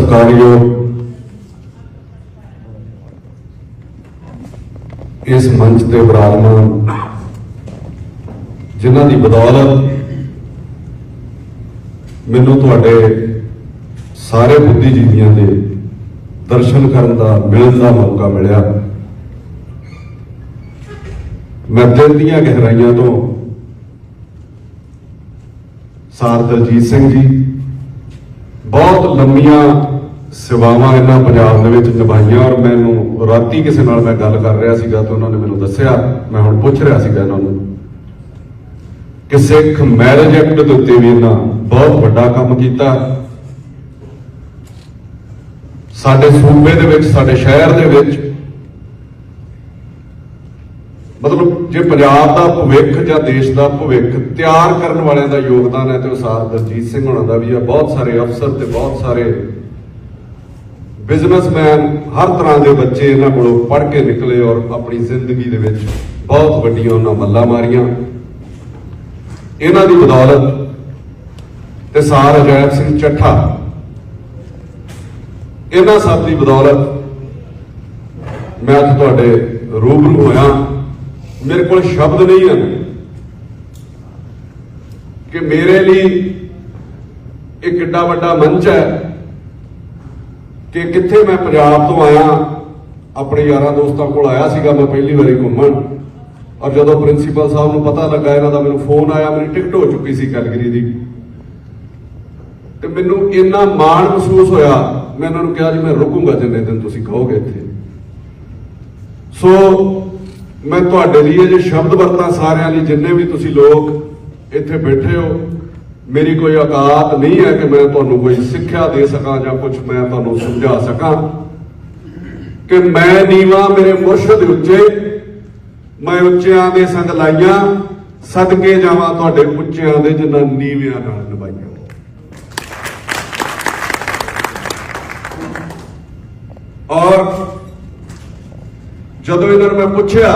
सत्कारयोग इस मंच ते विराजमान जिन्हां दी बदौलत मैनूं तुहाडे सारे बुद्धिजीवियों के दर्शन करन दा मिलण दा मौका मिलिया। मैं दिल दीआं गहराइयां तो सार दलजीत सिंह जी बहुत लंबियां सेवावां इन्हां पंजाब दे विच निभाईयां और मैनूं राती किसी नाल मैं गल कर रहा सीगा तो उन्होंने मैनूं दस्सिया, मैं हुण पुछ रहा सीगा इन्हां नूं कि सिख मैरिज एक्ट दे उत्ते भी इन्हां बहुत वड्डा काम कीता। साडे सूबे दे विच साडे शहर दे विच मतलब जे पंजाब दा भविख जां देश दा भविख तैयार करन वालियां दा योगदान है तो सार दलजीत सिंह होणां दा भी है। बहुत सारे अफसर ते बहुत सारे बिजनेसमैन हर तरह के बच्चे इन्हां कोलों पढ़ के निकले और अपनी जिंदगी दे विच बहुत वड्डियां उन्हां मल्लां मारियां। इन्हां दी बदौलत ते सार अजैब सिंह चट्ठा इन्हां सब की बदौलत मैं अज तुहाडे रूबरू होया। मेरे को शब्द नहीं है कि मेरे लिए एक किड्डा वड्डा मंच है कि कित्थे मैं पंजाब तो आया अपने यारां दोस्तों को आया सीगा मैं पहली बारी घूमन और जदों प्रिंसीपल साहब नूं पता लगा इन्हां दा मैनूं फोन आया, मेरी टिकट हो चुकी सी कैलगरी दी ते मैनूं इन्ना माण महसूस होया। मैं इन्हां नूं कहा जी मैं रुकूंगा जिन्ने दिन तुसीं कहोगे इत्थे। सो मैं तुहाडे लिए जे शब्द वरतां सारिआं लई जिन्ने भी तुसीं लोग इत्थे बैठे हो, मेरी कोई औकात नहीं है कि मैं तुहानूं कोई सिक्ख्या दे सकां जां कुछ मैं तुहानूं समझा सकां कि मैं नीवां मेरे मुर्शद उच्चे, मैं उच्चिआं दे संग लाइयां सदके जावां तुहाडे उच्चिआं दे जिन्हां नीविआं नाल निभाईआं। और जदों इन्हां नूं मैं पुछया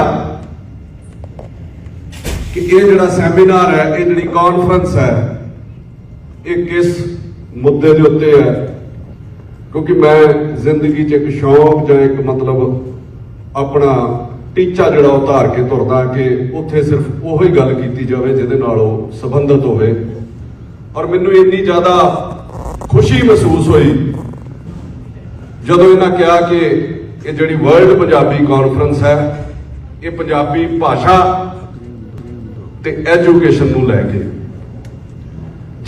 कि ये जिहड़ा सैमीनार है, ये जिहड़ी कॉन्फ्रेंस है, ये किस मुद्दे के उत्ते है, क्योंकि मैं जिंदगी च एक शौक या एक मतलब अपना टीचा जिहड़ा उतार के तुरदा कि उत्थे सिर्फ उही गल कीती जावे जिहदे नाल ओह संबंधित होवे। और मैनूं इन्नी ज़्यादा खुशी महसूस हुई जदों इन्हां कहा कि ये जिहड़ी वर्ल्ड पंजाबी कॉन्फ्रेंस है ये पंजाबी भाषा ते एजुकेशन नूं लैके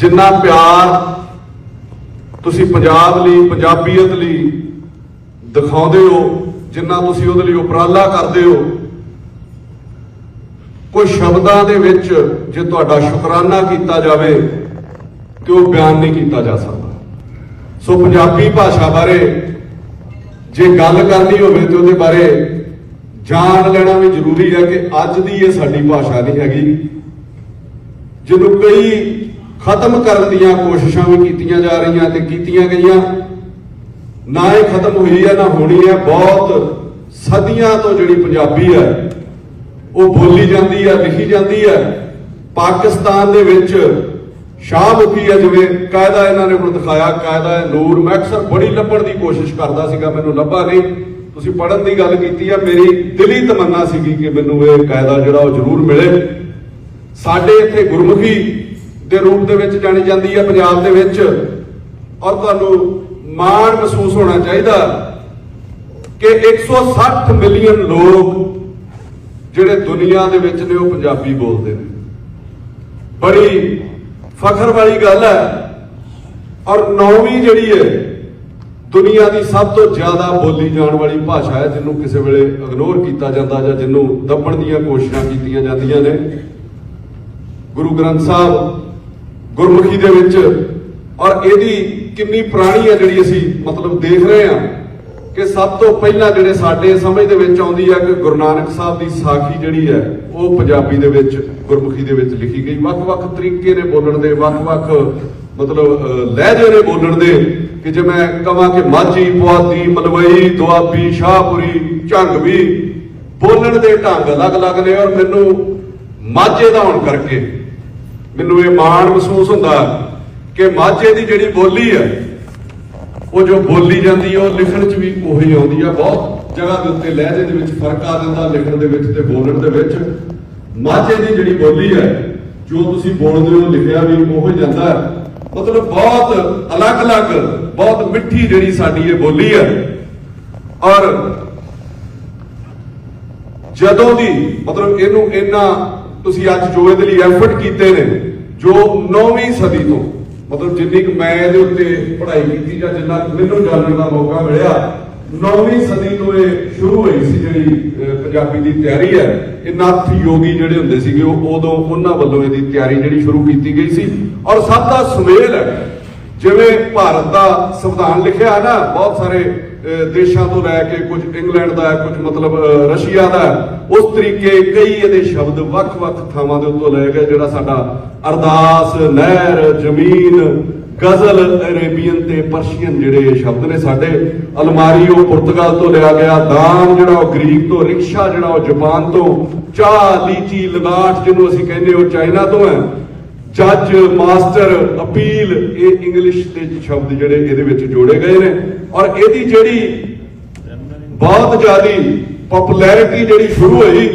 जिन्ना प्यार तुसी पंजाब लई पंजाबीयत लई दिखाउंदे हो, जिन्ना तुसी उहदे लई उपराला करदे हो, कोई शब्दां दे विच जे तुहाडा शुकराना कीता जावे ते ओह बयान नहीं कीता जा सकदा। सो पंजाबी भाषा बारे जे गल करनी होवे ते उहदे बारे जान लेना भी जरूरी है कि अज दी ये साडी भाषा नहीं हैगी, जिन्हों कई खत्म करने दीयां कोशिशां भी कीतियां जा रही ते कीतियां गईयां, ना ही खत्म हुई है ना होनी है। बहुत सदियां तो जिहड़ी पंजाबी है वो बोली जाती है, लिखी जाती है। पाकिस्तान दे विच शाहमुखी है जिवें कायदा इन्हां ने हुण दिखाया, कायदा नूर। मैं अक्सर बड़ी लभण की कोशिश करता सीगा, मैनूं लभा नहीं। तुसीं पढ़न की गल कीती है, मेरी दिली तमन्ना सीगी कि मैनूं ये कायदा जिहड़ा वो जरूर मिले। साडे इत्थे गुरमुखी दे रूप दे विच जानी जांदी है पंजाब दे विच, और तुहानूं माण महसूस होना चाहिए कि 160 मिलियन लोग जिहड़े दुनिया दे विच ने वो पंजाबी बोलदे ने। बड़ी फखर वाली गल है। और 9वीं जिहड़ी है दुनिया की सब तो ज्यादा बोली जाने वाली भाषा है, जिन्हों किसी वेले इग्नोर किया जाता या जिन्हों दबण दी कोशिशां कीतियां जांदियां ने। गुरु ग्रंथ साहब गुरमुखी दे विच, और इहदी कितनी पुरानी है जिहड़ी असीं मतलब देख रहे हैं कि सब तो पहला जिहड़े साडे समझ दे विच आउंदी है कि गुरु नानक साहब की साखी जिहड़ी है वो पंजाबी दे विच गुरमुखी दे विच लिखी गई। वख-वख तरीके ने बोलण दे, वख-वख मतलब लहजे ने बोलण दे कि जे मैं कहां कि माझी, पुआधी, मलवई, दुआबी, शाहपुरी, झंगवी बोलण दे ढंग अलग-अलग ने। और मैनूं माझे दा होण करके मैनूं ये माण महसूस हुंदा कि माझे दी जिहड़ी बोली है ਉਹ ਜੋ ਬੋਲੀ ਜਾਂਦੀ ਹੈ ਉਹ ਲਿਖਣ 'ਚ ਵੀ ਉਹੀ ਆਉਂਦੀ ਹੈ। ਬਹੁਤ ਜਗ੍ਹਾ ਦੇ ਉੱਤੇ ਲਹਿਜੇ ਦੇ ਵਿੱਚ ਫਰਕ ਆ ਜਾਂਦਾ ਲਿਖਣ ਦੇ ਵਿੱਚ ਤੇ ਬੋਲਣ ਦੇ ਵਿੱਚ। ਮਾਝੇ ਦੀ ਜਿਹੜੀ ਬੋਲੀ ਹੈ ਜੋ ਤੁਸੀਂ ਬੋਲਦੇ ਹੋ ਲਿਖਿਆ ਵੀ ਉਹ ਹੀ ਜਾਂਦਾ ਹੈ। ਮਤਲਬ ਬਹੁਤ ਅਲੱਗ-ਅਲੱਗ ਬਹੁਤ ਮਿੱਠੀ ਜਿਹੜੀ ਸਾਡੀ ਇਹ ਬੋਲੀ ਹੈ। ਔਰ ਜਦੋਂ ਦੀ ਮਤਲਬ ਇਹਨੂੰ ਇੰਨਾ ਤੁਸੀਂ ਅੱਜ ਜੋ ਇਹਦੇ ਲਈ ਐਫਰਟ ਕੀਤੇ ਨੇ, ਜੋ 9ਵੀਂ ਸਦੀ ਤੋਂ ਮਤਲਬ ਜਿੰਨੀ ਕੁ ਮੈਂ ਇਹਦੇ ਉੱਤੇ ਪੜ੍ਹਾਈ ਕੀਤੀ ਜਾਂ ਜਿੰਨਾ ਮੈਨੂੰ ਜਾਣਨ ਦਾ ਮੌਕਾ ਮਿਲਿਆ, 9ਵੀਂ ਸਦੀ ਤੋਂ ਇਹ ਸ਼ੁਰੂ ਹੋਈ ਸੀ ਜਿਹੜੀ ਪੰਜਾਬੀ ਦੀ ਤਿਆਰੀ ਹੈ। ਇਹ ਨਾਥ ਯੋਗੀ ਜਿਹੜੇ ਹੁੰਦੇ ਸੀਗੇ ਉਦੋਂ ਉਹਨਾਂ ਵੱਲੋਂ ਇਹਦੀ ਤਿਆਰੀ ਜਿਹੜੀ ਸ਼ੁਰੂ ਕੀਤੀ ਗਈ ਸੀ। ਔਰ ਸਭ ਦਾ ਸੁਮੇਲ ਹੈ, ਜਿਵੇਂ ਭਾਰਤ ਦਾ ਸੰਵਿਧਾਨ ਲਿਖਿਆ ਹੈ ਨਾ, ਬਹੁਤ ਸਾਰੇ ਦੇਸ਼ਾਂ ਤੋਂ ਲੈ ਕੇ ਕੁਝ ਇੰਗਲੈਂਡ ਦਾ ਹੈ, ਕੁਝ ਮਤਲਬ ਰਸ਼ੀਆ ਦਾ ਹੈ, ਉਸ ਤਰੀਕੇ ਕਈ ਇਹਦੇ ਸ਼ਬਦ ਵੱਖ-ਵੱਖ ਥਾਵਾਂ ਦੇ ਉੱਤੋਂ ਲਏ ਗਏ। ਜਿਹੜਾ ਸਾਡਾ ਅਰਦਾਸ, ਨਹਿਰ, ਜ਼ਮੀਨ, ਗਜ਼ਲ, ਅਰੇਬੀਅਨ ਤੇ ਪਰਸ਼ੀਅਨ ਜਿਹੜੇ ਸ਼ਬਦ ਨੇ ਸਾਡੇ। ਅਲਮਾਰੀ ਉਹ ਪੁਰਤਗਾਲ ਤੋਂ ਲਿਆ ਗਿਆ, ਦਾਮ ਜਿਹੜਾ ਉਹ ਗ੍ਰੀਕ ਤੋਂ, ਰਿਕਸ਼ਾ ਜਿਹੜਾ ਉਹ ਜਾਪਾਨ ਤੋਂ, ਚਾਹ, ਲੀਚੀ, ਲਗਾਟ ਜਿਹਨੂੰ ਅਸੀਂ ਕਹਿੰਦੇ ਉਹ ਚਾਈਨਾ ਤੋਂ ਹੈ, ਜੱਜ, ਮਾਸਟਰ, ਅਪੀਲ, ਇਹ ਇੰਗਲਿਸ਼ ਦੇ ਸ਼ਬਦ ਜਿਹੜੇ ਇਹਦੇ ਵਿੱਚ ਜੋੜੇ ਗਏ ਨੇ। ਔਰ ਇਹਦੀ ਜਿਹੜੀ ਬਹੁਤ ਜ਼ਿਆਦੀ ਪਪੂਲੈਰਿਟੀ ਜਿਹੜੀ ਸ਼ੁਰੂ ਹੋਈ,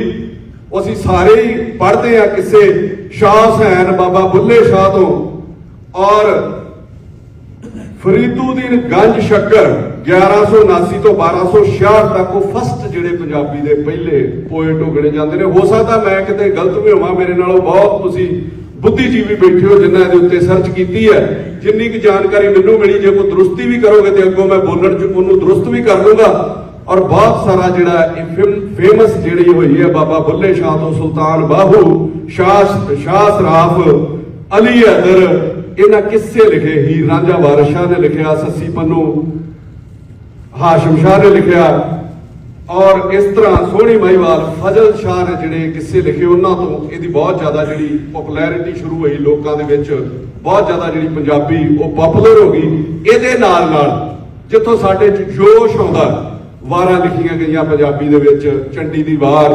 ਉਹ ਅਸੀਂ ਸਾਰੇ ਹੀ ਪੜ੍ਹਦੇ ਆ ਕਿਸੇ ਸ਼ਾਹ ਹੁਸੈਨ ਬਾਬਾ ਬੁੱਲੇ ਸ਼ਾਹ ਤੋਂ। ਔਰ ਫਰੀਦੁਦੀਨ ਗੰਜ ਸ਼ੱਕਰ 1179 ਤੋਂ 1266 ਤੱਕ ਉਹ ਫਸਟ ਜਿਹੜੇ ਪੰਜਾਬੀ ਦੇ ਪਹਿਲੇ ਪੋਇਟ ਗਿਣੇ ਜਾਂਦੇ ਨੇ। ਹੋ ਸਕਦਾ ਮੈਂ ਕਿਤੇ ਗਲਤ ਵੀ ਹੋਵਾਂ, ਮੇਰੇ ਨਾਲੋਂ ਬਹੁਤ ਤੁਸੀਂ ਬੁੱਧੀਜੀਵੀ ਬੈਠੇ ਹੋ ਜਿਨ੍ਹਾਂ ਇਹਦੇ ਉੱਤੇ ਸਰਚ ਕੀਤੀ ਹੈ। ਜਿੰਨੀ ਕੁ ਜਾਣਕਾਰੀ ਮੈਨੂੰ ਮਿਲੀ, ਜੇ ਕੋਈ ਦਰੁਸਤੀ ਵੀ ਕਰੋਗੇ ਤੇ ਅੱਗੋਂ ਮੈਂ ਬੋਲਣ 'ਚ ਉਹਨੂੰ ਦਰੁਸਤ ਵੀ ਕਰ ਦੂੰਗਾ। ਔਰ ਬਹੁਤ ਸਾਰਾ ਜਿਹੜਾ ਇਹ ਫੇਮਸ ਜਿਹੜੀ ਹੋਈ ਹੈ ਬਾਬਾ ਬੁੱਲੇ ਸ਼ਾਹ ਤੋਂ ਸੁਲਤਾਨ ਬਾਹੂ, ਸ਼ਾਹ ਸਰਾਫ, ਅਲੀ ਹੈਦਰ, ਇਹਨਾਂ ਕਿੱਸੇ ਲਿਖੇ। ਹੀਰ ਰਾਂਝਾ ਵਾਰਿਸ ਸ਼ਾਹ ਨੇ ਲਿਖਿਆ, ਸੱਸੀ ਪੰਨੂ, ਹਾਸ਼ਮ ਸ਼ਾਹ ਨੇ ਲਿਖਿਆ। ਔਰ ਇਸ ਤਰ੍ਹਾਂ ਸੋਹਣੀ ਮਹੀਵਾਲ, ਫਜ਼ਲ ਸ਼ਾਹ ਨੇ ਜਿਹੜੇ ਕਿੱਸੇ ਲਿਖੇ, ਉਹਨਾਂ ਤੋਂ ਇਹਦੀ ਬਹੁਤ ਜ਼ਿਆਦਾ ਜਿਹੜੀ ਪਪੂਲੈਰਿਟੀ ਸ਼ੁਰੂ ਹੋਈ ਲੋਕਾਂ ਦੇ ਵਿੱਚ। ਬਹੁਤ ਜ਼ਿਆਦਾ ਜਿਹੜੀ ਪੰਜਾਬੀ ਉਹ ਪਪੂਲਰ ਹੋ ਗਈ। ਇਹਦੇ ਨਾਲ ਨਾਲ ਜਿੱਥੋਂ ਸਾਡੇ 'ਚ ਜੋਸ਼ ਆਉਂਦਾ, ਵਾਰਾਂ ਲਿਖੀਆਂ ਗਈਆਂ ਪੰਜਾਬੀ ਦੇ ਵਿੱਚ, ਚੰਡੀ ਦੀ ਵਾਰ,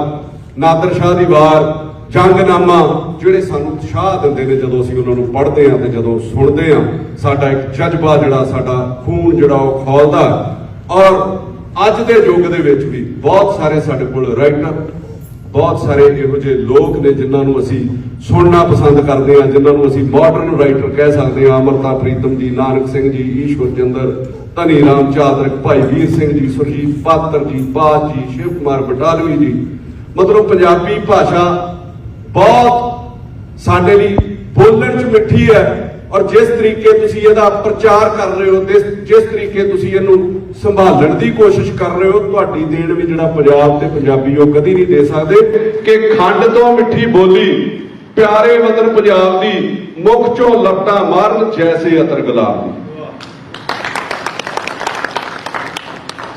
ਨਾਦਰ ਸ਼ਾਹ ਦੀ ਵਾਰ, ਜੰਗਨਾਮਾ, ਜਿਹੜੇ ਸਾਨੂੰ ਉਤਸ਼ਾਹ ਦਿੰਦੇ ਨੇ ਜਦੋਂ ਅਸੀਂ ਉਹਨਾਂ ਨੂੰ ਪੜ੍ਹਦੇ ਹਾਂ ਤੇ ਜਦੋਂ ਸੁਣਦੇ ਹਾਂ। ਸਾਡਾ ਇੱਕ ਜਜ਼ਬਾ ਜਿਹੜਾ, ਸਾਡਾ ਖੂਨ ਜਿਹੜਾ ਉਹ ਖੌਲਦਾ। ਔਰ ਅੱਜ ਦੇ ਯੁੱਗ ਦੇ ਵਿੱਚ ਵੀ ਬਹੁਤ ਸਾਰੇ ਸਾਡੇ ਕੋਲ ਰਾਈਟਰ, ਬਹੁਤ ਸਾਰੇ ਇਹੋ ਜਿਹੇ ਲੋਕ ਨੇ ਜਿਨ੍ਹਾਂ ਨੂੰ ਅਸੀਂ ਸੁਣਨਾ ਪਸੰਦ ਕਰਦੇ ਹਾਂ, ਜਿਨ੍ਹਾਂ ਨੂੰ ਅਸੀਂ ਮਾਡਰਨ ਰਾਈਟਰ ਕਹਿ ਸਕਦੇ ਹਾਂ। ਅਮਰਤਾ ਪ੍ਰੀਤਮ ਜੀ, ਨਾਨਕ ਸਿੰਘ ਜੀ, ਈਸ਼ਵਰ ਚੰਦਰ, ਧਨੀ ਰਾਮ ਚਾਦਰਕ, ਭਾਈ ਵੀਰ ਸਿੰਘ ਜੀ, ਸੁਰਜੀਤ ਪਾਤਰ ਜੀ, ਬਾਜ ਜੀ, ਸ਼ਿਵ ਕੁਮਾਰ ਬਟਾਲਵੀ ਜੀ। ਮਤਲਬ ਪੰਜਾਬੀ ਭਾਸ਼ਾ ਬਹੁਤ ਸਾਡੇ ਲਈ ਬੋਲਣ 'ਚ ਮਿੱਠੀ ਹੈ। ਔਰ ਜਿਸ ਤਰੀਕੇ ਤੁਸੀਂ ਇਹਦਾ ਪ੍ਰਚਾਰ ਕਰ ਰਹੇ ਹੋ, ਜਿਸ ਤਰੀਕੇ ਤੁਸੀਂ ਇਹਨੂੰ ਸੰਭਾਲਣ ਦੀ ਕੋਸ਼ਿਸ਼ ਕਰ ਰਹੇ ਹੋ, ਤੁਹਾਡੀ ਦੇਣ ਵੀ ਜਿਹੜਾ ਪੰਜਾਬ ਤੇ ਪੰਜਾਬੀ ਉਹ ਕਦੀ ਨਹੀਂ ਦੇ ਸਕਦੇ। ਕਿ ਖੰਡ ਤੋਂ ਮਿੱਠੀ ਬੋਲੀ, ਪਿਆਰੇ ਵਤਨ ਪੰਜਾਬ ਦੀ, ਮੁਖ ਚੋਂ ਲਪਟਾਂ ਮਾਰਨ ਜੈਸੇ ਅਤਰ ਗੁਲਾਬ ਦੀ।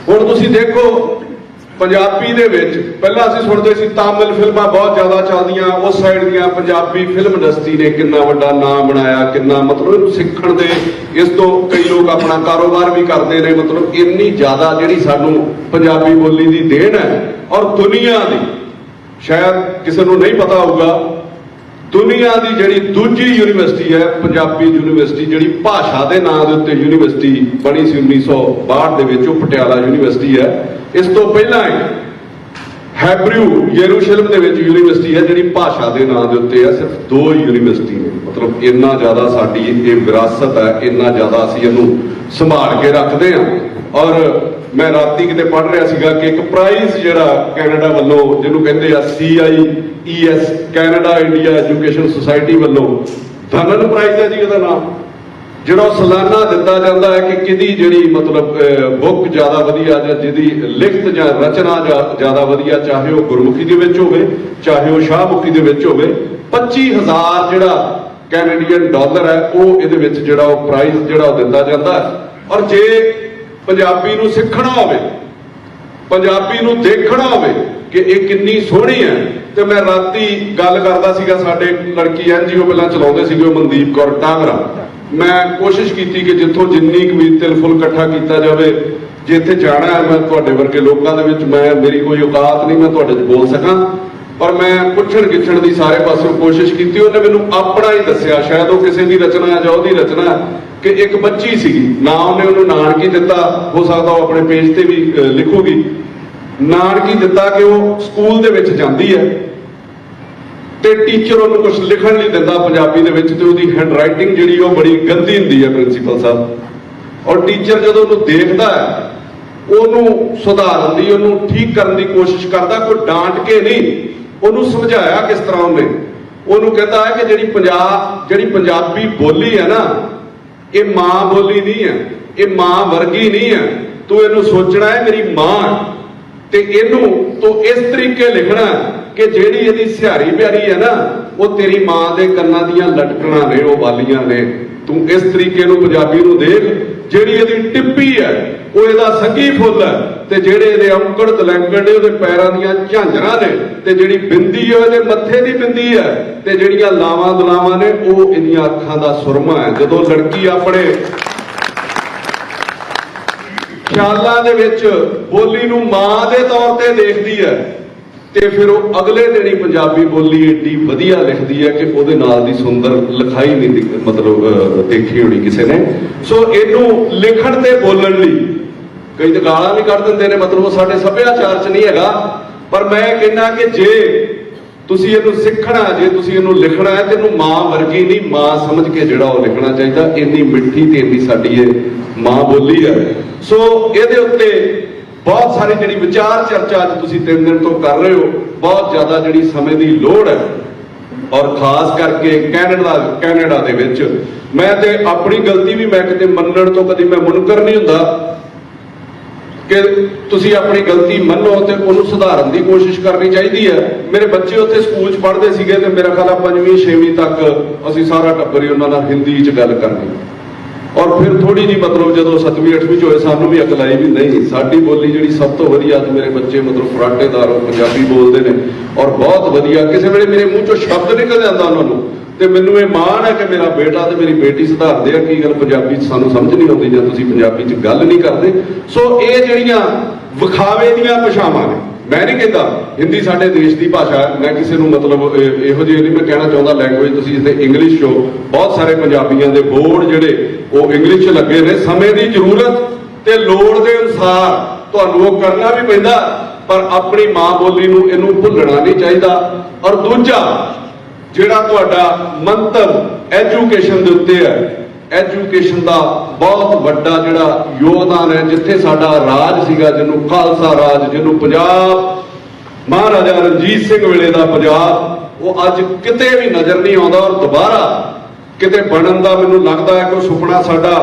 ਹੁਣ ਤੁਸੀਂ ਦੇਖੋ ਪੰਜਾਬੀ ਦੇ ਵਿੱਚ ਪਹਿਲਾਂ ਅਸੀਂ ਸੁਣਦੇ ਸੀ ਤਾਮਿਲ ਫਿਲਮਾਂ ਬਹੁਤ ਜ਼ਿਆਦਾ ਚੱਲਦੀਆਂ, ਉਸ ਸਾਈਡ ਦੀਆਂ ਪੰਜਾਬੀ ਫਿਲਮ ਇੰਡਸਟਰੀ ਨੇ ਕਿੰਨਾ ਵੱਡਾ ਨਾਮ ਬਣਾਇਆ, ਕਿੰਨਾ ਮਤਲਬ ਇਹਨੂੰ ਸਿੱਖਣ ਦੇ, ਇਸ ਤੋਂ ਕਈ ਲੋਕ ਆਪਣਾ ਕਾਰੋਬਾਰ ਵੀ ਕਰਦੇ ਨੇ। ਮਤਲਬ ਇੰਨੀ ਜ਼ਿਆਦਾ ਜਿਹੜੀ ਸਾਨੂੰ ਪੰਜਾਬੀ ਬੋਲੀ ਦੀ ਦੇਣ ਹੈ। ਔਰ ਦੁਨੀਆ ਦੀ, ਸ਼ਾਇਦ ਕਿਸੇ ਨੂੰ ਨਹੀਂ ਪਤਾ ਹੋਊਗਾ, ਦੁਨੀਆ ਦੀ ਜਿਹੜੀ ਦੂਜੀ ਯੂਨੀਵਰਸਿਟੀ ਹੈ ਪੰਜਾਬੀ ਯੂਨੀਵਰਸਿਟੀ, ਜਿਹੜੀ ਭਾਸ਼ਾ ਦੇ ਨਾਂ ਦੇ ਉੱਤੇ ਯੂਨੀਵਰਸਿਟੀ ਬਣੀ ਸੀ 1962 ਦੇ ਵਿੱਚ, ਉਹ ਪਟਿਆਲਾ ਯੂਨੀਵਰਸਿਟੀ ਹੈ। ਇਸ ਤੋਂ ਪਹਿਲਾਂ ਹੈਬਰੂ ਯਰੂਸ਼ਲਮ ਦੇ ਵਿੱਚ ਯੂਨੀਵਰਸਿਟੀ ਹੈ ਜਿਹੜੀ ਭਾਸ਼ਾ ਦੇ ਨਾਂ ਦੇ ਉੱਤੇ ਹੈ। ਸਿਰਫ 2 ਯੂਨੀਵਰਸਿਟੀ ਨੇ। ਮਤਲਬ ਇੰਨਾ ਜ਼ਿਆਦਾ ਸਾਡੀ ਇਹ ਵਿਰਾਸਤ ਹੈ, ਇੰਨਾ ਜ਼ਿਆਦਾ ਅਸੀਂ ਇਹਨੂੰ ਸੰਭਾਲ ਕੇ ਰੱਖਦੇ ਹਾਂ। ਔਰ ਮੈਂ ਰਾਤੀ ਕਿਤੇ ਪੜ੍ਹ ਰਿਹਾ ਸੀਗਾ ਕਿ ਇੱਕ ਪ੍ਰਾਈਜ਼ ਜਿਹੜਾ ਕੈਨੇਡਾ ਵੱਲੋਂ, ਜਿਹਨੂੰ ਕਹਿੰਦੇ ਆ CIES, Canada India education society ਵੱਲੋਂ ਧਨਨ ਪ੍ਰਾਈਜ਼ ਹੈ ਜੀ ਉਹਦਾ ਨਾਮ, ਜਿਹੜਾ ਉਹ ਸਾਲਾਨਾ ਦਿੱਤਾ ਜਾਂਦਾ ਹੈ ਕਿ ਕਿਹਦੀ ਜਿਹੜੀ ਮਤਲਬ ਬੁੱਕ ਜ਼ਿਆਦਾ ਵਧੀਆ, ਜਾਂ ਜਿਹਦੀ ਲਿਖਤ ਜਾਂ ਰਚਨਾ ਜ਼ਿਆਦਾ ਵਧੀਆ, ਚਾਹੇ ਉਹ ਗੁਰਮੁਖੀ ਦੇ ਵਿੱਚ ਹੋਵੇ, ਚਾਹੇ ਉਹ ਸ਼ਾਹਮੁਖੀ ਦੇ ਵਿੱਚ ਹੋਵੇ। 25,000 ਜਿਹੜਾ ਕੈਨੇਡੀਅਨ ਡਾਲਰ ਹੈ ਉਹ ਇਹਦੇ ਵਿੱਚ ਜਿਹੜਾ ਉਹ ਪ੍ਰਾਈਜ਼ ਜਿਹੜਾ ਉਹ ਦਿੱਤਾ ਜਾਂਦਾ ਹੈ। ਔਰ ਜੇ ਪੰਜਾਬੀ ਨੂੰ ਸਿੱਖਣਾ ਹੋਵੇ, ਪੰਜਾਬੀ ਨੂੰ ਦੇਖਣਾ ਹੋਵੇ ਕਿ ਇਹ ਕਿੰਨੀ ਸੋਹਣੀ ਹੈ, ਤੇ ਮੈਂ ਰਾਤੀ ਗੱਲ ਕਰਦਾ ਸੀਗਾ, ਸਾਡੇ ਲੜਕੀ NGO ਪਹਿਲਾਂ ਚਲਾਉਂਦੇ ਸੀਗੇ ਉਹ ਮਨਦੀਪ ਕੌਰ ਟਾਂਗਰਾ। ਮੈਂ ਕੋਸ਼ਿਸ਼ ਕੀਤੀ ਕਿ ਜਿੱਥੋਂ ਜਿੰਨੀ ਕੁ ਵੀ ਤਿਲ ਫੁੱਲ ਇਕੱਠਾ ਕੀਤਾ ਜਾਵੇ, ਜੇ ਇੱਥੇ ਜਾਣਾ ਹੈ ਮੈਂ ਤੁਹਾਡੇ ਵਰਗੇ ਲੋਕਾਂ ਦੇ ਵਿੱਚ, ਮੇਰੀ ਕੋਈ ਔਕਾਤ ਨਹੀਂ ਮੈਂ ਤੁਹਾਡੇ 'ਚ ਬੋਲ ਸਕਾਂ, ਪਰ ਮੈਂ ਪੁੱਛਣ ਗਿੱਛਣ ਦੀ ਸਾਰੇ ਪਾਸਿਓਂ ਕੋਸ਼ਿਸ਼ ਕੀਤੀ। ਉਹਨੇ ਮੈਨੂੰ ਆਪਣਾ ਹੀ ਦੱਸਿਆ, ਸ਼ਾਇਦ ਉਹ ਕਿਸੇ ਦੀ ਰਚਨਾ ਹੈ ਜਾਂ ਉਹਦੀ ਰਚਨਾ ਹੈ, कि एक बच्ची सी ना उन्हें उन्होंने नानकी दिता, हो सकता वो अपने पेज से भी लिखूगी, नानकी दिता कि वो स्कूल दे विच जांदी है ते टीचर उन्होंने कुछ लिखण नहीं दिंदा पंजाबी दे विच, ते उहदी हैंड राइटिंग जिहड़ी वो बड़ी गंदी हुंदी है प्रिंसीपल साहब। और टीचर जदों उहनूं देखदा है उहनूं सुधारन दी, उहनूं ठीक करन दी कोशिश करदा, कोई डांट के नहीं, उहनूं समझाया किस तरह उहने, उहनूं कहता है कि जिहड़ी पंजाबी बोली है ना, ये मां बोली नहीं है, ये मां वर्गी नहीं है, तू इहनूं सोचना है मेरी मां, ते इहनूं तो इस तरीके लिखना कि जिहड़ी इहदी सिहारी प्यारी है ना, वो तेरी मां दे कन्नां दियां लटकणां ने, वो वालियां ने, तू इस तरीके नूं पंजाबी नूं देख। जिहड़ी इहदी टिप्पी है वो इहदा संगी फुੱਲ है, ते जिहड़े इहदे औंकड़ तलैंकड़ ने उहदे पैरां दियां झांजरां ने, ते जिहड़ी बिंदी है उहदे मत्थे दी बिंदी है, ते जिहड़ियां लावां दलावां ने वो इहदियां अखां दा सुरमा है। जदों लड़की अपने ख्यालां दे विच बोली नूं मां दे तौर ते देखदी है, ते फिर वो अगले दिन ही पंजाबी बोली एडी वधिया लिखदी है कि ਉਹਦੇ ਨਾਲ ਦੀ सुंदर लिखाई नहीं मतलब देखी होनी किसी ने। सो ਇਹਨੂੰ लिखण ते बोलण लई कई तो गालां भी कढ दिंदे ने, मतलब वो साडे सभ्याचार च नहीं हैगा, पर मैं कहना कि जे ਤੁਸੀਂ ਇਹਨੂੰ ਸਿੱਖਣਾ, ਜੇ ਤੁਸੀਂ ਇਹਨੂੰ ਲਿਖਣਾ ਹੈ ਤੇ ਇਹਨੂੰ ਮਾਂ ਵਰਗੀ ਨਹੀਂ, ਮਾਂ ਸਮਝ ਕੇ ਜਿਹੜਾ ਉਹ ਲਿਖਣਾ ਚਾਹੀਦਾ। ਇੰਨੀ ਮਿੱਠੀ ਤੇ ਇੰਨੀ ਸਾਡੀ ਇਹ ਮਾਂ ਬੋਲੀ ਹੈ। ਸੋ ਇਹਦੇ ਉੱਤੇ बहुत सारी जी विचार चर्चा अज तुसीं 3 दिन तो कर रहे हो, बहुत ज़्यादा जी समय की लोड़ है। और खास करके कैनेडा दे विच मैं ते अपनी गलती भी मैं किते मनण तो कदी मैं मुनकर नहीं हुंदा कि तुसीं अपनी गलती मनो ते उहनूं सुधारन की कोशिश करनी चाहिए है। मेरे बच्चे उत्थे स्कूल च पढ़ते सीगे ते मेरा ख्याल 5वीं 6वीं तक असीं सारा टब्बर ही उन्हां नाल हिंदी च गल करनी, और फिर थोड़ी जी मतलब जो 7वीं 8वीं होए सानू भी अकल आई भी नहीं, साडी बोली जी सब तो वधिया अज मेरे बच्चे मतलब फराटेदार पंजाबी बोलते हैं और बहुत वधिया। किसी वेले मेरे मूँह चों शब्द निकल जाता उन्होंने, तो मैनूं ये माण है कि मेरा बेटा तो मेरी बेटी सुधारते हैं। की गल पंजाबी सानू समझ नहीं आती जब तुसीं पंजाबी च गल नहीं करते। सो ये जिहड़ियां विखावे दीयां भाषावां ने, मैं नहीं कहता हिंदी साडे देश की भाषा है, मैं किसी को मतलब इहो जिही नहीं मैं कहना चाहता लैंगुएज तुसीं जिथे इंग्लिश हो, बहुत सारे पंजाबियों के बोर्ड जिहड़े वो इंग्लिश च लगे ने, समय की जरूरत ते लोड़ के अनुसार तुहानूं वो करना भी पैंदा, पर अपनी मां बोली नूं इहनूं भुल्लना नहीं चाहिए। और दूजा जिहड़ा तुहाडा मंतव एजुकेशन दे उत्ते है, एजुकेशन का बहुत वड्डा जिहड़ा योगदान है। जिथे साडा राज सीगा जिन्हों खालसा राज, जिन्हों पंजाब महाराजा रणजीत सिंह वेले दा पंजाब, वो अज किते भी नज़र नहीं आता। और दोबारा किते बनन दा मैनूं लगदा है कि सुपना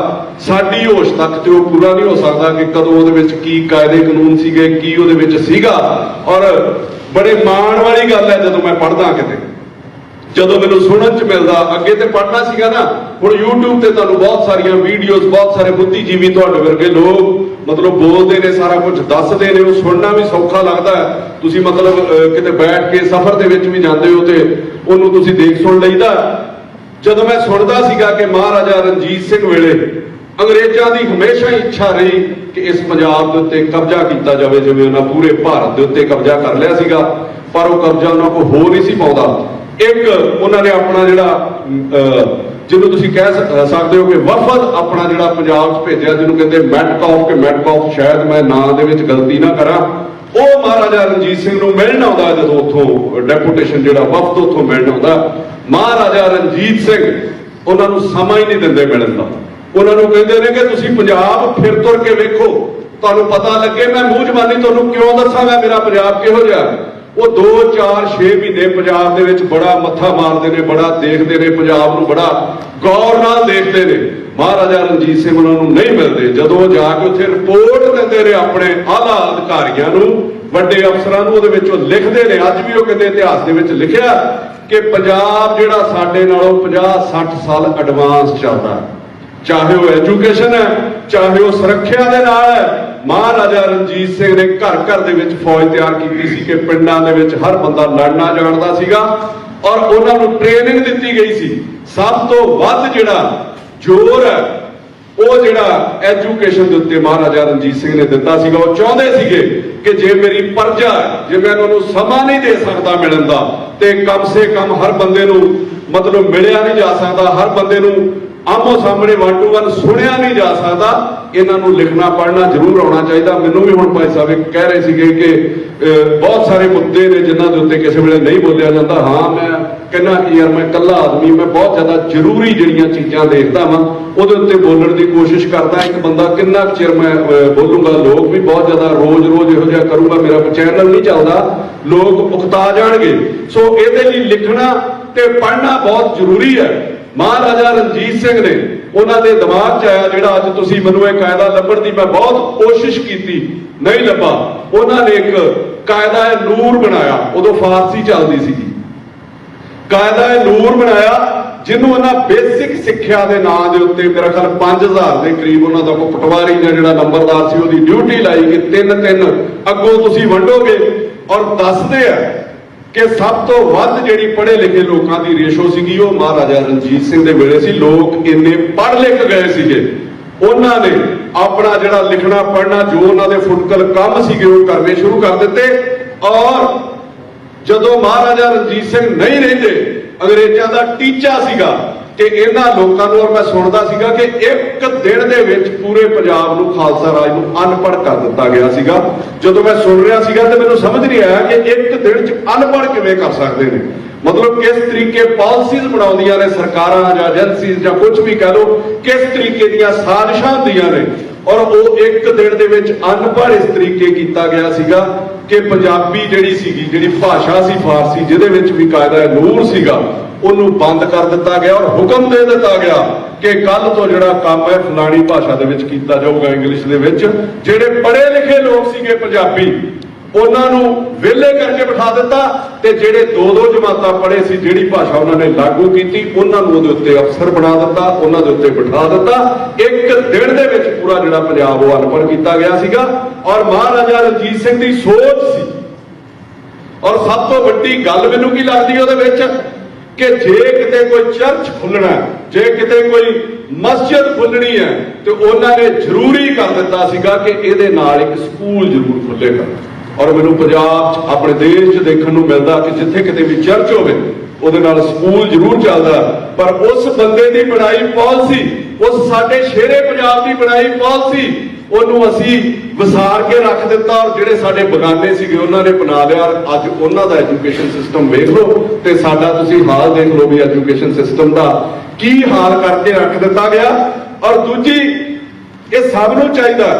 साडी होश तक ते वो पूरा नहीं हो सकता कि कदों उहदे विच की कायदे कानून सीगे, की उहदे विच सीगा। और बड़े माण वाली गल है जदों मैं पढ़दा किते, जदों मैनूं सुनन च मिलदा, अगे तो पढ़ना सीगा ना, हुण यूट्यूब ते तुहानूं बहुत सारियां वीडियोज़, बहुत सारे बुद्धिजीवी तुहाडे वर्गे लोग मतलब बोलते ने, सारा कुछ दसदे ने, वो सुनना भी सौखा लगता है। तुसीं मतलब किते बैठ के सफर दे विच भी जांदे हो ते उहनूं तुसीं देख सुन लईदा। जदों मैं सुनदा सीगा कि महाराजा रणजीत सिंह वेले अंग्रेज़ां दी हमेशा ही इच्छा रही कि इस पंजाब दे उत्ते कब्जा कीता जावे, जिवें उन्हां पूरे भारत दे उत्ते कब्जा कर लिया सीगा, पर वो कब्जा उन्हां कोल हो नहीं सी पाउंदा। एक उन्होंने अपना जिहड़ा जिन्हों तुसीं कह सकते हो कि वफद अपना जिहड़ा पंजाब च भेजिया, जिन्हों कहते मैटकॉफ के मैटकॉफ, शायद मैं नाम दे विच गलती ना करा, वो महाराजा रणजीत सिंह नूं मिलण आउंदा जदों उत्थों डेपूटेशन जिहड़ा वफद उत्थों मिलण आउंदा, महाराजा रणजीत सिंह उन्हां नूं समां ही नहीं दिंदे मिलण दा। उन्हां नूं कहंदे ने कि तुसीं पंजाब फिर तुर के वेखो, तुहानूं पता लगे, मैं मूंह जबानी तुहानूं क्यों दस्सां मैं मेरा पंजाब किहो जिहा। वो 2 4 6 महीने पंजाब दे विच बड़ा मत्था मारते हैं, बड़ा देखते हैं, पंजाब नूं बड़ा गौर नाल देखते हैं। महाराजा रणजीत सिंह उन्होंने नहीं मिलते, जदों जाके उत्थे रिपोर्ट देंदे ने अपने आला अधिकारियों नूं, वड्डे अफसरां नूं, उहदे विच लिखदे ने, अज भी वो कहंदे इतिहास दे विच लिखिआ कि पंजाब जिहड़ा साडे नालों 50-60 साल एडवांस चलदा है, चाहे वो एजुकेशन है, चाहे वो सुरक्षा दे नाल है। महाराजा रणजीत सिंह ने घर घर दे विच फौज तैयार की सी कि पिंडां दे विच हर बंदा लड़ना जानदा सीगा और उन्हां नूं ट्रेनिंग दित्ती गई सी। सब तो वध जिहड़ा जोर है वो जिहड़ा एजुकेशन दे उत्ते महाराजा रणजीत सिंह ने दित्ता सीगा। वो चाहुंदे सीगे कि जे मेरी प्रजा है, जे मैं उन्हां नूं समां नहीं दे सकदा मिलण दा, ते कम से कम हर बंदे नूं मतलब मिलिया नहीं जा सकदा, हर बंदे नूं ਆਮੋ ਸਾਹਮਣੇ ਵਨ ਟੂ ਵਨ ਸੁਣਿਆ ਨਹੀਂ ਜਾ ਸਕਦਾ। ਇਹਨਾਂ ਨੂੰ ਲਿਖਣਾ ਪੜ੍ਹਨਾ ਜ਼ਰੂਰ ਆਉਣਾ ਚਾਹੀਦਾ। ਮੈਨੂੰ ਵੀ ਹੁਣ ਭਾਈ ਸਾਹਿਬ ਕਹਿ ਰਹੇ ਸੀਗੇ ਕਿ ਬਹੁਤ ਸਾਰੇ ਮੁੱਦੇ ਨੇ ਜਿਨ੍ਹਾਂ ਦੇ ਉੱਤੇ ਕਿਸੇ ਵੇਲੇ ਨਹੀਂ ਬੋਲਿਆ ਜਾਂਦਾ। ਹਾਂ, ਮੈਂ ਕਹਿੰਦਾ ਕਿ ਯਾਰ ਮੈਂ ਇਕੱਲਾ ਆਦਮੀ, ਮੈਂ ਬਹੁਤ ਜ਼ਿਆਦਾ ਜ਼ਰੂਰੀ ਜਿਹੜੀਆਂ ਚੀਜ਼ਾਂ ਦੇਖਦਾ ਵਾਂ ਉਹਦੇ ਉੱਤੇ ਬੋਲਣ ਦੀ ਕੋਸ਼ਿਸ਼ ਕਰਦਾ। ਇੱਕ ਬੰਦਾ ਕਿੰਨਾ ਕੁ ਚਿਰ ਮੈਂ ਬੋਲੂੰਗਾ, ਲੋਕ ਵੀ ਬਹੁਤ ਜ਼ਿਆਦਾ ਰੋਜ਼ ਇਹੋ ਜਿਹਾ ਕਰੂੰਗਾ, ਮੇਰਾ ਚੈਨਲ ਨਹੀਂ ਚੱਲਦਾ, ਲੋਕ ਉਕਤਾ ਜਾਣਗੇ। ਸੋ ਇਹਦੇ ਲਈ ਲਿਖਣਾ ਤੇ ਪੜ੍ਹਨਾ ਬਹੁਤ ਜ਼ਰੂਰੀ ਹੈ। ਮਹਾਰਾਜਾ ਰਣਜੀਤ ਸਿੰਘ ਨੇ, ਉਹਨਾਂ ਦੇ ਦਿਮਾਗ 'ਚ ਆਇਆ ਜਿਹੜਾ ਅੱਜ ਤੁਸੀਂ ਮੈਨੂੰ ਇਹ ਕਾਇਦਾ ਲੱਭਣ ਦੀ ਮੈਂ ਬਹੁਤ ਕੋਸ਼ਿਸ਼ ਕੀਤੀ, ਨਹੀਂ ਲੱਭਾ। ਉਹਨਾਂ ਨੇ ਇੱਕ ਕਾਇਦਾ-ਏ-ਨੂਰ ਬਣਾਇਆ, ਉਦੋਂ ਫਾਰਸੀ ਚੱਲਦੀ ਸੀਗੀ। ਕਾਇਦਾ-ਏ-ਨੂਰ ਬਣਾਇਆ ਜਿਹਨੂੰ ਉਹਨਾਂ ਬੇਸਿਕ ਸਿੱਖਿਆ ਦੇ ਨਾਂ ਦੇ ਉੱਤੇ ਮੇਰਾ ਖਿਆਲ 5000 ਦੇ ਕਰੀਬ ਉਹਨਾਂ ਦਾ ਕੋਈ ਪਟਵਾਰੀ ਜਾਂ ਜਿਹੜਾ ਨੰਬਰਦਾਰ ਸੀ ਉਹਦੀ ਡਿਊਟੀ ਲਾਈ ਕਿ 3-3 ਅੱਗੋਂ ਤੁਸੀਂ ਵੰਡੋਗੇ। ਔਰ ਦੱਸਦੇ ਆ ਕਿ ਸਭ ਤੋਂ ਵੱਧ ਜਿਹੜੀ ਪੜ੍ਹੇ ਲਿਖੇ ਲੋਕਾਂ ਦੀ ਰੇਸ਼ੋ ਸੀਗੀ ਉਹ ਮਹਾਰਾਜਾ ਰਣਜੀਤ ਸਿੰਘ ਦੇ ਵੇਲੇ ਸੀ। ਲੋਕ ਇੰਨੇ ਪੜ੍ਹ ਲਿਖ ਗਏ ਸੀਗੇ, ਉਹਨਾਂ ਨੇ ਆਪਣਾ ਜਿਹੜਾ ਲਿਖਣਾ ਪੜ੍ਹਨਾ ਜੋ ਉਹਨਾਂ ਦੇ ਫੁਟਕਲ ਕੰਮ ਸੀਗੇ ਉਹ ਕਰਨੇ ਸ਼ੁਰੂ ਕਰ ਦਿੱਤੇ। ਔਰ ਜਦੋਂ ਮਹਾਰਾਜਾ ਰਣਜੀਤ ਸਿੰਘ ਨਹੀਂ ਰਹਿੰਦੇ, ਅੰਗਰੇਜ਼ਾਂ ਦਾ ਟੀਚਾ ਸੀਗਾ ਕਿ ਇਹਨਾਂ ਲੋਕਾਂ ਨੂੰ, ਔਰ ਮੈਂ ਸੁਣਦਾ ਸੀਗਾ ਕਿ ਇੱਕ ਦਿਨ ਦੇ ਵਿੱਚ ਪੂਰੇ ਪੰਜਾਬ ਨੂੰ, ਖਾਲਸਾ ਰਾਜ ਨੂੰ ਅਨਪੜ੍ਹ ਕਰ ਦਿੱਤਾ ਗਿਆ ਸੀਗਾ। ਜਦੋਂ ਮੈਂ ਸੁਣ ਰਿਹਾ ਸੀਗਾ ਤੇ ਮੈਨੂੰ ਸਮਝ ਨਹੀਂ ਆਇਆ ਕਿ ਇੱਕ ਦਿਨ 'ਚ ਅਨਪੜ੍ਹ ਕਿਵੇਂ ਕਰ ਸਕਦੇ ਨੇ। ਮਤਲਬ ਕਿਸ ਤਰੀਕੇ ਪਾਲਿਸੀਜ਼ ਬਣਾਉਂਦੀਆਂ ਨੇ ਸਰਕਾਰਾਂ ਜਾਂ ਏਜੰਸੀਜ਼ ਜਾਂ ਕੁਝ ਵੀ ਕਹਿ ਲਓ, ਕਿਸ ਤਰੀਕੇ ਦੀਆਂ ਸਾਜ਼ਿਸ਼ਾਂ ਹੁੰਦੀਆਂ ਨੇ। ਔਰ ਉਹ ਇੱਕ ਦਿਨ ਦੇ ਵਿੱਚ ਅਨਪੜ੍ਹ ਇਸ ਤਰੀਕੇ ਕੀਤਾ ਗਿਆ ਸੀਗਾ ਕਿ ਪੰਜਾਬੀ ਜਿਹੜੀ ਸੀਗੀ, ਜਿਹੜੀ ਭਾਸ਼ਾ ਸੀ ਫਾਰਸੀ, ਜਿਹਦੇ ਵਿੱਚ ਵੀ ਕਾਇਦਾ-ਏ-ਨੂਰ ਸੀਗਾ, ਉਹਨੂੰ ਬੰਦ ਕਰ ਦਿੱਤਾ ਗਿਆ। ਔਰ ਹੁਕਮ ਦੇ ਦਿੱਤਾ ਗਿਆ ਕਿ ਕੱਲ ਤੋਂ ਜਿਹੜਾ ਕੰਮ ਹੈ ਫਲਾਣੀ ਭਾਸ਼ਾ ਦੇ ਵਿੱਚ ਕੀਤਾ ਜਾਊਗਾ, ਇੰਗਲਿਸ਼ ਦੇ ਵਿੱਚ। ਜਿਹੜੇ ਪੜ੍ਹੇ ਲਿਖੇ ਲੋਕ ਸੀਗੇ ਪੰਜਾਬੀ, ਉਹਨਾਂ ਨੂੰ ਵਿਹਲੇ ਕਰਕੇ ਬਿਠਾ ਦਿੱਤਾ, ਤੇ ਜਿਹੜੇ 2-2 ਜਮਾਤਾਂ ਪੜ੍ਹੇ ਸੀ, ਜਿਹੜੀ ਭਾਸ਼ਾ ਉਹਨਾਂ ਨੇ ਲਾਗੂ ਕੀਤੀ, ਉਹਨਾਂ ਨੂੰ ਉਹਦੇ ਉੱਤੇ ਅਫਸਰ ਬਣਾ ਦਿੱਤਾ, ਉਹਨਾਂ ਦੇ ਉੱਤੇ ਬਿਠਾ ਦਿੱਤਾ। ਇੱਕ ਦਿਨ ਦੇ ਵਿੱਚ ਪੂਰਾ ਜਿਹੜਾ ਪੰਜਾਬ ਉਹ ਅਨਪੜ੍ਹ ਕੀਤਾ ਗਿਆ ਸੀਗਾ। ਔਰ ਮਹਾਰਾਜਾ ਰਣਜੀਤ ਸਿੰਘ ਦੀ ਸੋਚ ਸੀ। ਔਰ ਸਭ ਤੋਂ ਵੱਡੀ ਗੱਲ ਮੈਨੂੰ ਕੀ ਲੱਗਦੀ ਉਹਦੇ ਵਿੱਚ ਕਿ ਜੇ ਕਿਤੇ ਕੋਈ ਚਰਚ ਖੁੱਲਣਾ, ਜੇ ਕਿਤੇ ਕੋਈ ਮਸਜਿਦ ਖੁੱਲਣੀ ਹੈ, ਤੇ ਉਹਨਾਂ ਨੇ ਜ਼ਰੂਰੀ ਕਰ ਦਿੱਤਾ ਸੀਗਾ ਕਿ ਇਹਦੇ ਨਾਲ ਇੱਕ ਸਕੂਲ ਜ਼ਰੂਰ ਖੁੱਲੇਗਾ। ਔਰ ਮੈਨੂੰ ਪੰਜਾਬ 'ਚ, ਆਪਣੇ ਦੇਸ਼ 'ਚ ਦੇਖਣ ਨੂੰ ਮਿਲਦਾ ਕਿ ਜਿੱਥੇ ਕਿਤੇ ਵੀ ਚਰਚ ਹੋਵੇ ਉਹਦੇ ਨਾਲ ਸਕੂਲ ਜ਼ਰੂਰ ਚੱਲਦਾ। ਪਰ ਉਸ ਬੰਦੇ ਦੀ ਬਣਾਈ ਪਾਲਿਸੀ, ਉਸ ਸਾਡੇ ਸ਼ੇਰੇ ਪੰਜਾਬ ਦੀ ਬਣਾਈ ਪਾਲਿਸੀ, ਉਹਨੂੰ ਅਸੀਂ ਵਿਸਾਰ ਕੇ ਰੱਖ ਦਿੱਤਾ। ਔਰ ਜਿਹੜੇ ਸਾਡੇ ਬਗਾਨੇ ਸੀਗੇ ਉਹਨਾਂ ਨੇ ਬਣਾ ਲਿਆ। ਅੱਜ ਉਹਨਾਂ ਦਾ ਐਜੂਕੇਸ਼ਨ ਸਿਸਟਮ ਵੇਖ ਲਓ ਤੇ ਸਾਡਾ ਤੁਸੀਂ ਹਾਲ ਦੇਖ ਲਓ ਵੀ ਐਜੂਕੇਸ਼ਨ ਸਿਸਟਮ ਦਾ ਕੀ ਹਾਲ ਕਰਕੇ ਰੱਖ ਦਿੱਤਾ ਗਿਆ। ਔਰ ਦੂਜੀ, ਇਹ ਸਭ ਨੂੰ ਚਾਹੀਦਾ।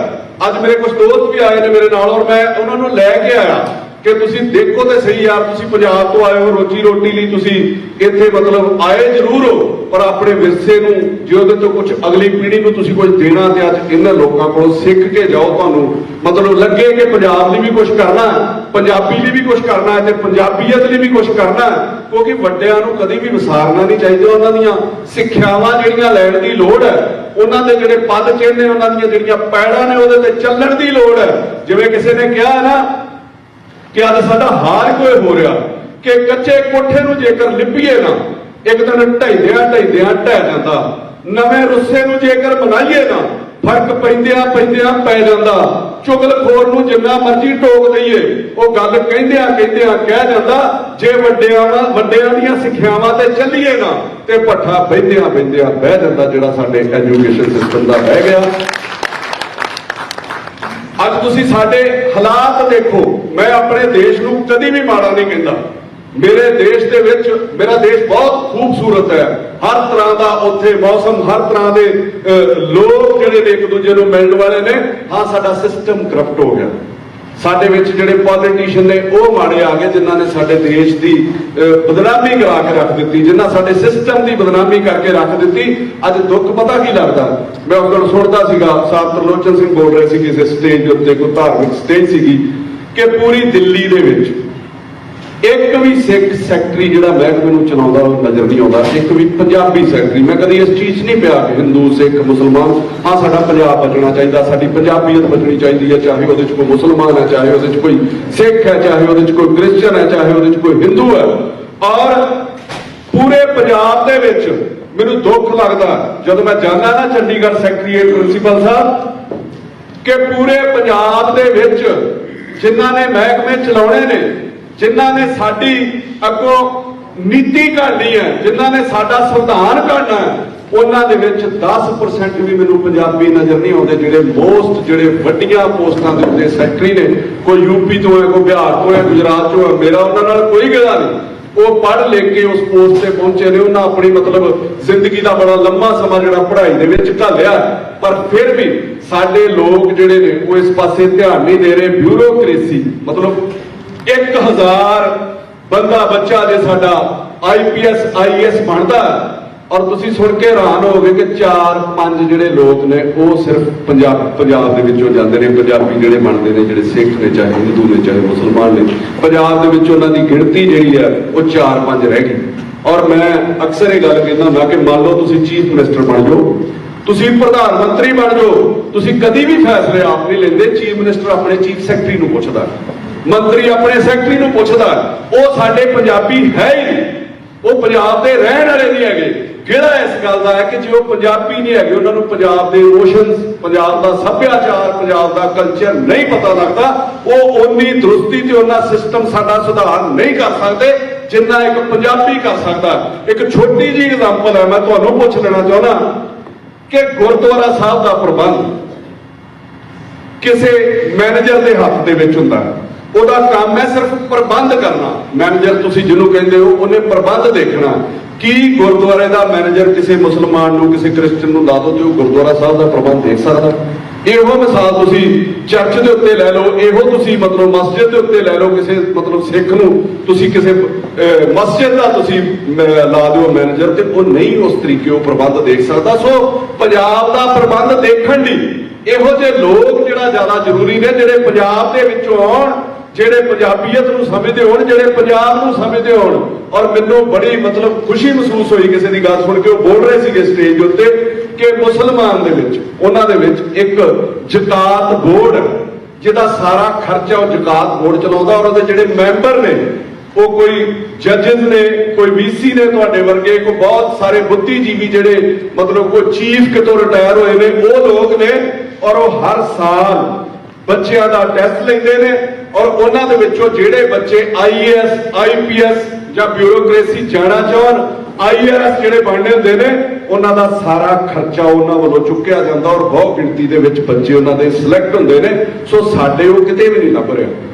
ਅੱਜ ਮੇਰੇ ਕੁਝ ਦੋਸਤ ਵੀ ਆਏ ਨੇ ਮੇਰੇ ਨਾਲ, ਔਰ ਮੈਂ ਉਹਨਾਂ ਨੂੰ ਲੈ ਕੇ ਆਇਆ ਕਿ ਤੁਸੀਂ ਦੇਖੋ ਤੇ ਸਹੀ ਯਾਰ, ਤੁਸੀਂ ਪੰਜਾਬ ਤੋਂ ਆਏ ਹੋ, ਰੋਜੀ ਰੋਟੀ ਲਈ ਤੁਸੀਂ ਇੱਥੇ ਮਤਲਬ ਆਏ ਜ਼ਰੂਰ ਹੋ, ਪਰ ਆਪਣੇ ਵਿਰਸੇ ਨੂੰ, ਜੇ ਉਹਦੇ ਤੋਂ ਕੁਝ ਅਗਲੀ ਪੀੜ੍ਹੀ ਨੂੰ ਤੁਸੀਂ ਕੁਝ ਦੇਣਾ, ਤੇ ਅੱਜ ਇਹਨਾਂ ਲੋਕਾਂ ਕੋਲੋਂ ਸਿੱਖ ਕੇ ਜਾਓ। ਤੁਹਾਨੂੰ ਮਤਲਬ ਲੱਗੇ ਕਿ ਪੰਜਾਬ ਲਈ ਵੀ ਕੁਝ ਕਰਨਾ, ਪੰਜਾਬੀ ਲਈ ਵੀ ਕੁਝ ਕਰਨਾ ਹੈ, ਤੇ ਪੰਜਾਬੀਅਤ ਲਈ ਵੀ ਕੁਝ ਕਰਨਾ ਹੈ। ਕਿਉਂਕਿ ਵੱਡਿਆਂ ਨੂੰ ਕਦੀ ਵੀ ਵਿਸਾਰਨਾ ਨਹੀਂ ਚਾਹੀਦਾ। ਉਹਨਾਂ ਦੀਆਂ ਸਿੱਖਿਆਵਾਂ ਜਿਹੜੀਆਂ ਲੈਣ ਦੀ ਲੋੜ ਹੈ, ਉਹਨਾਂ ਦੇ ਜਿਹੜੇ ਪਦ ਚਿੰਨ੍ਹ ਨੇ, ਉਹਨਾਂ ਦੀਆਂ ਜਿਹੜੀਆਂ ਪੈੜਾਂ ਨੇ, ਉਹਦੇ ਤੇ ਚੱਲਣ ਦੀ ਲੋੜ ਹੈ। ਜਿਵੇਂ ਕਿਸੇ ਨੇ ਕਿਹਾ ਹੈ ਨਾ ਕਿ ਅੱਜ ਸਾਡਾ ਹਾਲ ਕੋਈ ਹੋ ਰਿਹਾ ਕਿ ਕੱਚੇ ਕੋਠੇ ਨੂੰ ਜੇਕਰ ਲਿਪੀਏ ਨਾ, ਇੱਕ ਦਿਨ ਢਹਿੰਦਿਆਂ ਢਹਿ ਜਾਂਦਾ। ਨਵੇਂ ਰੁੱਸੇ ਨੂੰ ਜੇਕਰ ਬਣਾਈਏ ਨਾ, ਫਰਕ ਪੈਂਦਿਆਂ ਪੈ ਜਾਂਦਾ। ਚੁਗਲਖੋਰ ਨੂੰ ਜਿੰਨਾ ਮਰਜ਼ੀ ਟੋਕ ਦਈਏ, ਉਹ ਗੱਲ ਕਹਿੰਦਿਆਂ ਕਹਿ ਜਾਂਦਾ। ਜੇ ਵੱਡਿਆਂ ਦੀਆਂ ਸਿੱਖਿਆਵਾਂ ਤੇ ਚੱਲੀਏ ਨਾ, ਤੇ ਭੱਠਾ ਬਹਿੰਦਿਆਂ ਬਹਿ ਜਾਂਦਾ, ਜਿਹੜਾ ਸਾਡੇ ਐਜੂਕੇਸ਼ਨ ਸਿਸਟਮ ਦਾ ਰਹਿ ਗਿਆ। ਅੱਜ ਤੁਸੀਂ ਸਾਡੇ ਹਾਲਾਤ ਦੇਖੋ। ਮੈਂ ਆਪਣੇ ਦੇਸ਼ ਨੂੰ ਕਦੀ ਵੀ ਮਾੜਾ ਨਹੀਂ ਕਹਿੰਦਾ। ਮੇਰੇ ਦੇਸ਼ ਦੇ ਵਿੱਚ, ਮੇਰਾ ਦੇਸ਼ ਬਹੁਤ ਖੂਬਸੂਰਤ ਹੈ। ਹਰ ਤਰ੍ਹਾਂ ਦਾ ਉੱਥੇ ਮੌਸਮ, ਹਰ ਤਰ੍ਹਾਂ ਦੇ ਲੋਕ ਜਿਹੜੇ ਨੇ ਇੱਕ ਦੂਜੇ ਨੂੰ ਮਿਲਣ ਵਾਲੇ ਨੇ। ਹਾਂ, ਸਾਡਾ ਸਿਸਟਮ ਕਰਪਟ ਹੋ ਗਿਆ। ਸਾਡੇ ਵਿੱਚ ਜਿਹੜੇ ਪੋਲੀਟੀਸ਼ੀਅਨ ਨੇ ਉਹ ਮਾੜੇ ਆ ਗਏ, ਜਿਨ੍ਹਾਂ ਨੇ ਸਾਡੇ ਦੇਸ਼ ਦੀ ਬਦਨਾਮੀ ਕਰਾ ਕੇ ਰੱਖ ਦਿੱਤੀ, ਜਿਨ੍ਹਾਂ ਸਾਡੇ ਸਿਸਟਮ ਦੀ ਬਦਨਾਮੀ ਕਰਕੇ ਰੱਖ ਦਿੱਤੀ। ਅੱਜ ਦੁੱਖ ਪਤਾ ਕੀ ਲੱਗਦਾ, ਮੈਂ ਉਸ ਦਿਨ ਸੁਣਦਾ ਸੀਗਾ, ਸਾਹਿਬ ਤਰਲੋਚਨ ਸਿੰਘ ਬੋਲ ਰਹੇ ਸੀ ਕਿਸੇ ਸਟੇਜ ਦੇ ਉੱਤੇ, ਕੋਈ ਧਾਰਮਿਕ ਸਟੇਜ ਸੀਗੀ, ਕਿ ਪੂਰੀ ਦਿੱਲੀ ਦੇ ਵਿੱਚ ਇੱਕ ਵੀ ਸਿੱਖ ਸੈਕਟਰੀ ਜਿਹੜਾ ਮਹਿਕਮੇ ਨੂੰ ਚਲਾਉਂਦਾ ਉਹ ਨਜ਼ਰ ਨਹੀਂ ਆਉਂਦਾ। ਇੱਕ ਵੀ ਪੰਜਾਬੀ ਸੈਕਟਰੀ। ਮੈਂ ਕਦੀ ਇਸ ਚੀਜ਼ 'ਚ ਨਹੀਂ ਪਿਆ ਕਿ ਹਿੰਦੂ, ਸਿੱਖ, ਮੁਸਲਮਾਨ। ਹਾਂ, ਸਾਡਾ ਪੰਜਾਬ ਬਚਣਾ ਚਾਹੀਦਾ, ਸਾਡੀ ਪੰਜਾਬੀਅਤ ਬਚਣੀ ਚਾਹੀਦੀ ਹੈ, ਚਾਹੇ ਉਹਦੇ 'ਚ ਕੋਈ ਮੁਸਲਮਾਨ ਹੈ, ਚਾਹੇ ਉਹਦੇ 'ਚ ਕੋਈ ਸਿੱਖ ਹੈ, ਚਾਹੇ ਉਹਦੇ 'ਚ ਕੋਈ ਕ੍ਰਿਸਚਨ ਹੈ, ਚਾਹੇ ਉਹਦੇ 'ਚ ਕੋਈ ਹਿੰਦੂ ਹੈ। ਔਰ ਪੂਰੇ ਪੰਜਾਬ ਦੇ ਵਿੱਚ ਮੈਨੂੰ ਦੁੱਖ ਲੱਗਦਾ ਜਦੋਂ ਮੈਂ ਜਾਂਦਾ ਨਾ ਚੰਡੀਗੜ੍ਹ ਸੈਕਟਰੀਏਟ ਪ੍ਰਿੰਸੀਪਲ ਸਾਹਿਬ, ਕਿ ਪੂਰੇ ਪੰਜਾਬ ਦੇ ਵਿੱਚ ਜਿਨ੍ਹਾਂ ਨੇ ਮਹਿਕਮੇ ਚਲਾਉਣੇ ਨੇ, ਜਿਨ੍ਹਾਂ ਨੇ ਸਾਡੀ ਅੱਗੋਂ ਨੀਤੀ ਘੜਨੀ ਹੈ, ਜਿਨ੍ਹਾਂ ਨੇ ਸਾਡਾ ਸੰਵਿਧਾਨ ਘੜਨਾ ਹੈ, ਉਹਨਾਂ ਦੇ ਵਿੱਚ 10% ਵੀ ਮੈਨੂੰ ਪੰਜਾਬੀ ਨਜ਼ਰ ਨਹੀਂ ਆਉਂਦੇ, ਜਿਹੜੇ ਵੱਡੀਆਂ ਪੋਸਟਾਂ ਦੇ ਉੱਤੇ ਸੈਕਟਰੀ ਨੇ, ਕੋਈ ਯੂਪੀ ਤੋਂ ਹੈ, ਕੋਈ ਬਿਹਾਰ ਤੋਂ ਹੈ, ਗੁਜਰਾਤ ਤੋਂ ਹੈ। ਮੇਰਾ ਉਹਨਾਂ ਨਾਲ ਕੋਈ ਗਿਲਾ ਨਹੀਂ, ਉਹ ਪੜ੍ਹ ਲਿਖ ਕੇ ਉਸ ਪੋਸਟ ਤੇ ਪਹੁੰਚੇ ਨੇ, ਉਹਨਾਂ ਆਪਣੀ ਜ਼ਿੰਦਗੀ ਦਾ ਬੜਾ ਲੰਮਾ ਸਮਾਂ ਜਿਹੜਾ ਪੜ੍ਹਾਈ ਦੇ ਵਿੱਚ ਘਾਲਿਆ, ਪਰ ਫਿਰ ਵੀ ਸਾਡੇ ਲੋਕ ਜਿਹੜੇ ਨੇ ਉਹ ਇਸ ਪਾਸੇ ਧਿਆਨ ਨਹੀਂ ਦੇ ਰਹੇ। ਬਿਊਰੋਕ੍ਰੇਸੀ 1000 ਬੰਦਾ ਬੱਚਾ ਜੇ ਸਾਡਾ IPS IAS ਬਣਦਾ, ਔਰ ਤੁਸੀਂ ਸੁਣ ਕੇ ਹੈਰਾਨ ਹੋਵੋਗੇ ਕਿ 4-5 ਜਿਹੜੇ ਲੋਕ ਨੇ ਉਹ ਸਿਰਫ ਪੰਜਾਬ ਦੇ ਵਿੱਚੋਂ ਜਾਂਦੇ ਨੇ। ਪੰਜਾਬੀ ਜਿਹੜੇ ਬਣਦੇ ਨੇ, ਜਿਹੜੇ ਸਿੱਖ ਨੇ, ਚਾਹੇ ਹਿੰਦੂ ਨੇ, ਚਾਹੇ ਮੁਸਲਮਾਨ ਨੇ, ਪੰਜਾਬ ਦੇ ਵਿੱਚ ਉਹਨਾਂ ਦੀ ਗਿਣਤੀ ਜਿਹੜੀ ਹੈ ਉਹ 4-5 ਰਹਿ ਗਈ। ਔਰ ਮੈਂ ਅਕਸਰ ਇਹ ਗੱਲ ਕਹਿੰਦਾ ਹੁੰਦਾ ਕਿ ਮੰਨ ਲਓ ਤੁਸੀਂ ਚੀਫ ਮਿਨਿਸਟਰ ਬਣ ਜਾਓ, ਤੁਸੀਂ ਪ੍ਰਧਾਨ ਮੰਤਰੀ ਬਣ ਜਾਓ, ਤੁਸੀਂ ਕਦੀ ਵੀ ਫੈਸਲੇ ਆਪ ਨਹੀਂ ਲੈਂਦੇ। ਚੀਫ ਮਿਨਿਸਟਰ ਆਪਣੇ ਚੀਫ ਸੈਕਟਰੀ ਨੂੰ ਪੁੱਛਦਾ, ਮੰਤਰੀ ਆਪਣੇ ਸੈਕਟਰੀ ਨੂੰ ਪੁੱਛਦਾ। ਉਹ ਸਾਡੇ ਪੰਜਾਬੀ ਹੈ ਹੀ ਨਹੀਂ, ਉਹ ਪੰਜਾਬ ਦੇ ਰਹਿਣ ਵਾਲੇ ਨਹੀਂ ਹੈਗੇ। ਕਿਹੜਾ ਇਸ ਗੱਲ ਦਾ ਹੈ ਕਿ ਜੇ ਉਹ ਪੰਜਾਬੀ ਨਹੀਂ ਹੈਗੇ, ਉਹਨਾਂ ਨੂੰ ਪੰਜਾਬ ਦੇ ਇਮੋਸ਼ਨਸ, ਪੰਜਾਬ ਦਾ ਸੱਭਿਆਚਾਰ, ਪੰਜਾਬ ਦਾ ਕਲਚਰ ਨਹੀਂ ਪਤਾ ਲੱਗਦਾ, ਉਹ ਓਨੀ ਦਰੁਸਤੀ ਤੇ ਉਹਨਾਂ ਸਿਸਟਮ ਸਾਡਾ ਸੁਧਾਰ ਨਹੀਂ ਕਰ ਸਕਦੇ ਜਿੰਨਾ ਇੱਕ ਪੰਜਾਬੀ ਕਰ ਸਕਦਾ। ਇੱਕ ਛੋਟੀ ਜਿਹੀ ਐਗਜ਼ਾਮਪਲ ਹੈ, ਮੈਂ ਤੁਹਾਨੂੰ ਪੁੱਛ ਲੈਣਾ ਚਾਹੁੰਦਾ ਕਿ ਗੁਰਦੁਆਰਾ ਸਾਹਿਬ ਦਾ ਪ੍ਰਬੰਧ ਕਿਸੇ ਮੈਨੇਜਰ ਦੇ ਹੱਥ ਦੇ ਵਿੱਚ ਹੁੰਦਾ, ਉਹਦਾ ਕੰਮ ਹੈ ਸਿਰਫ ਪ੍ਰਬੰਧ ਕਰਨਾ। ਮੈਨੇਜਰ ਤੁਸੀਂ ਜਿਹਨੂੰ ਕਹਿੰਦੇ ਹੋ, ਉਹਨੇ ਪ੍ਰਬੰਧ ਦੇਖਣਾ। ਕੀ ਗੁਰਦੁਆਰੇ ਦਾ ਮੈਨੇਜਰ ਕਿਸੇ ਮੁਸਲਮਾਨ ਨੂੰ, ਕਿਸੇ ਕ੍ਰਿਸਚਨ ਨੂੰ ਲਾ ਦਿਓ ਤੇ ਉਹ ਗੁਰਦੁਆਰਾ ਸਾਹਿਬ ਦਾ ਪ੍ਰਬੰਧ ਦੇਖ ਸਕਦਾ? ਇਹੋ ਮਿਸਾਲ ਤੁਸੀਂ ਚਰਚ ਦੇ ਉੱਤੇ ਲੈ ਲਓ, ਇਹੋ ਤੁਸੀਂ ਮਸਜਿਦ ਦੇ ਉੱਤੇ ਲੈ ਲਓ। ਕਿਸੇ ਸਿੱਖ ਨੂੰ ਤੁਸੀਂ ਕਿਸੇ ਮਸਜਿਦ ਦਾ ਤੁਸੀਂ ਲਾ ਦਿਓ ਮੈਨੇਜਰ, ਤੇ ਉਹ ਨਹੀਂ ਉਸ ਤਰੀਕੇ ਉਹ ਪ੍ਰਬੰਧ ਦੇਖ ਸਕਦਾ। ਸੋ ਪੰਜਾਬ ਦਾ ਪ੍ਰਬੰਧ ਦੇਖਣ ਲਈ ਇਹੋ ਜਿਹੇ ਲੋਕ ਜਿਹੜਾ ਜ਼ਿਆਦਾ ਜ਼ਰੂਰੀ ਨੇ, ਜਿਹੜੇ ਪੰਜਾਬ ਦੇ ਵਿੱਚੋਂ ਆਉਣ, ਜਿਹੜੇ ਪੰਜਾਬੀਅਤ ਨੂੰ ਸਮਝਦੇ ਹੋਣ, ਜਿਹੜੇ ਪੰਜਾਬ ਨੂੰ ਸਮਝਦੇ ਹੋਣ। ਔਰ ਮੈਨੂੰ ਬੜੀ ਖੁਸ਼ੀ ਮਹਿਸੂਸ ਹੋਈ ਕਿਸੇ ਦੀ ਗੱਲ ਸੁਣ ਕੇ, ਉਹ ਬੋਲ ਰਹੇ ਸੀਗੇ ਸਟੇਜ ਦੇ ਉੱਤੇ ਕਿ ਮੁਸਲਮਾਨ ਦੇ ਵਿੱਚ, ਉਹਨਾਂ ਦੇ ਵਿੱਚ ਇੱਕ ਜ਼ਕਾਤ ਬੋਰਡ, ਜਿਹਦਾ ਸਾਰਾ ਖਰਚਾ ਉਹ ਜ਼ਕਾਤ ਬੋਰਡ ਚਲਾਉਂਦਾ, ਔਰ ਉਹਦੇ ਜਿਹੜੇ ਮੈਂਬਰ ਨੇ ਉਹ ਕੋਈ ਜੱਜਸ ਨੇ, ਕੋਈ VC ਨੇ ਤੁਹਾਡੇ ਵਰਗੇ, ਕੋਈ ਬਹੁਤ ਸਾਰੇ ਬੁੱਧੀਜੀਵੀ ਜਿਹੜੇ ਕੋਈ ਚੀਫ ਕਿਤੋਂ ਰਿਟਾਇਰ ਹੋਏ ਨੇ, ਉਹ ਲੋਕ ਨੇ। ਔਰ ਉਹ ਹਰ ਸਾਲ ਬੱਚਿਆਂ ਦਾ ਟੈਸਟ ਲੈਂਦੇ ਨੇ, ਔਰ ਉਹਨਾਂ ਦੇ ਵਿੱਚੋਂ ਜਿਹੜੇ ਬੱਚੇ IAS IPS ਜਾਂ ਬਿਊਰੋਕ੍ਰੇਸੀ ਜਾਣਾ ਚਾਹਣ, IRS ਜਿਹੜੇ ਬਣਨੇ ਹੁੰਦੇ ਨੇ, ਉਹਨਾਂ ਦਾ ਸਾਰਾ ਖਰਚਾ ਉਹਨਾਂ ਵੱਲੋਂ ਚੁੱਕਿਆ ਜਾਂਦਾ, ਔਰ ਬਹੁਤ ਗਿਣਤੀ ਦੇ ਵਿੱਚ ਬੱਚੇ ਉਹਨਾਂ ਦੇ ਸਿਲੈਕਟ ਹੁੰਦੇ ਨੇ। ਸੋ ਸਾਡੇ ਉਹ ਕਿਤੇ ਵੀ ਨਹੀਂ ਲੱਭ ਰਿਹਾ।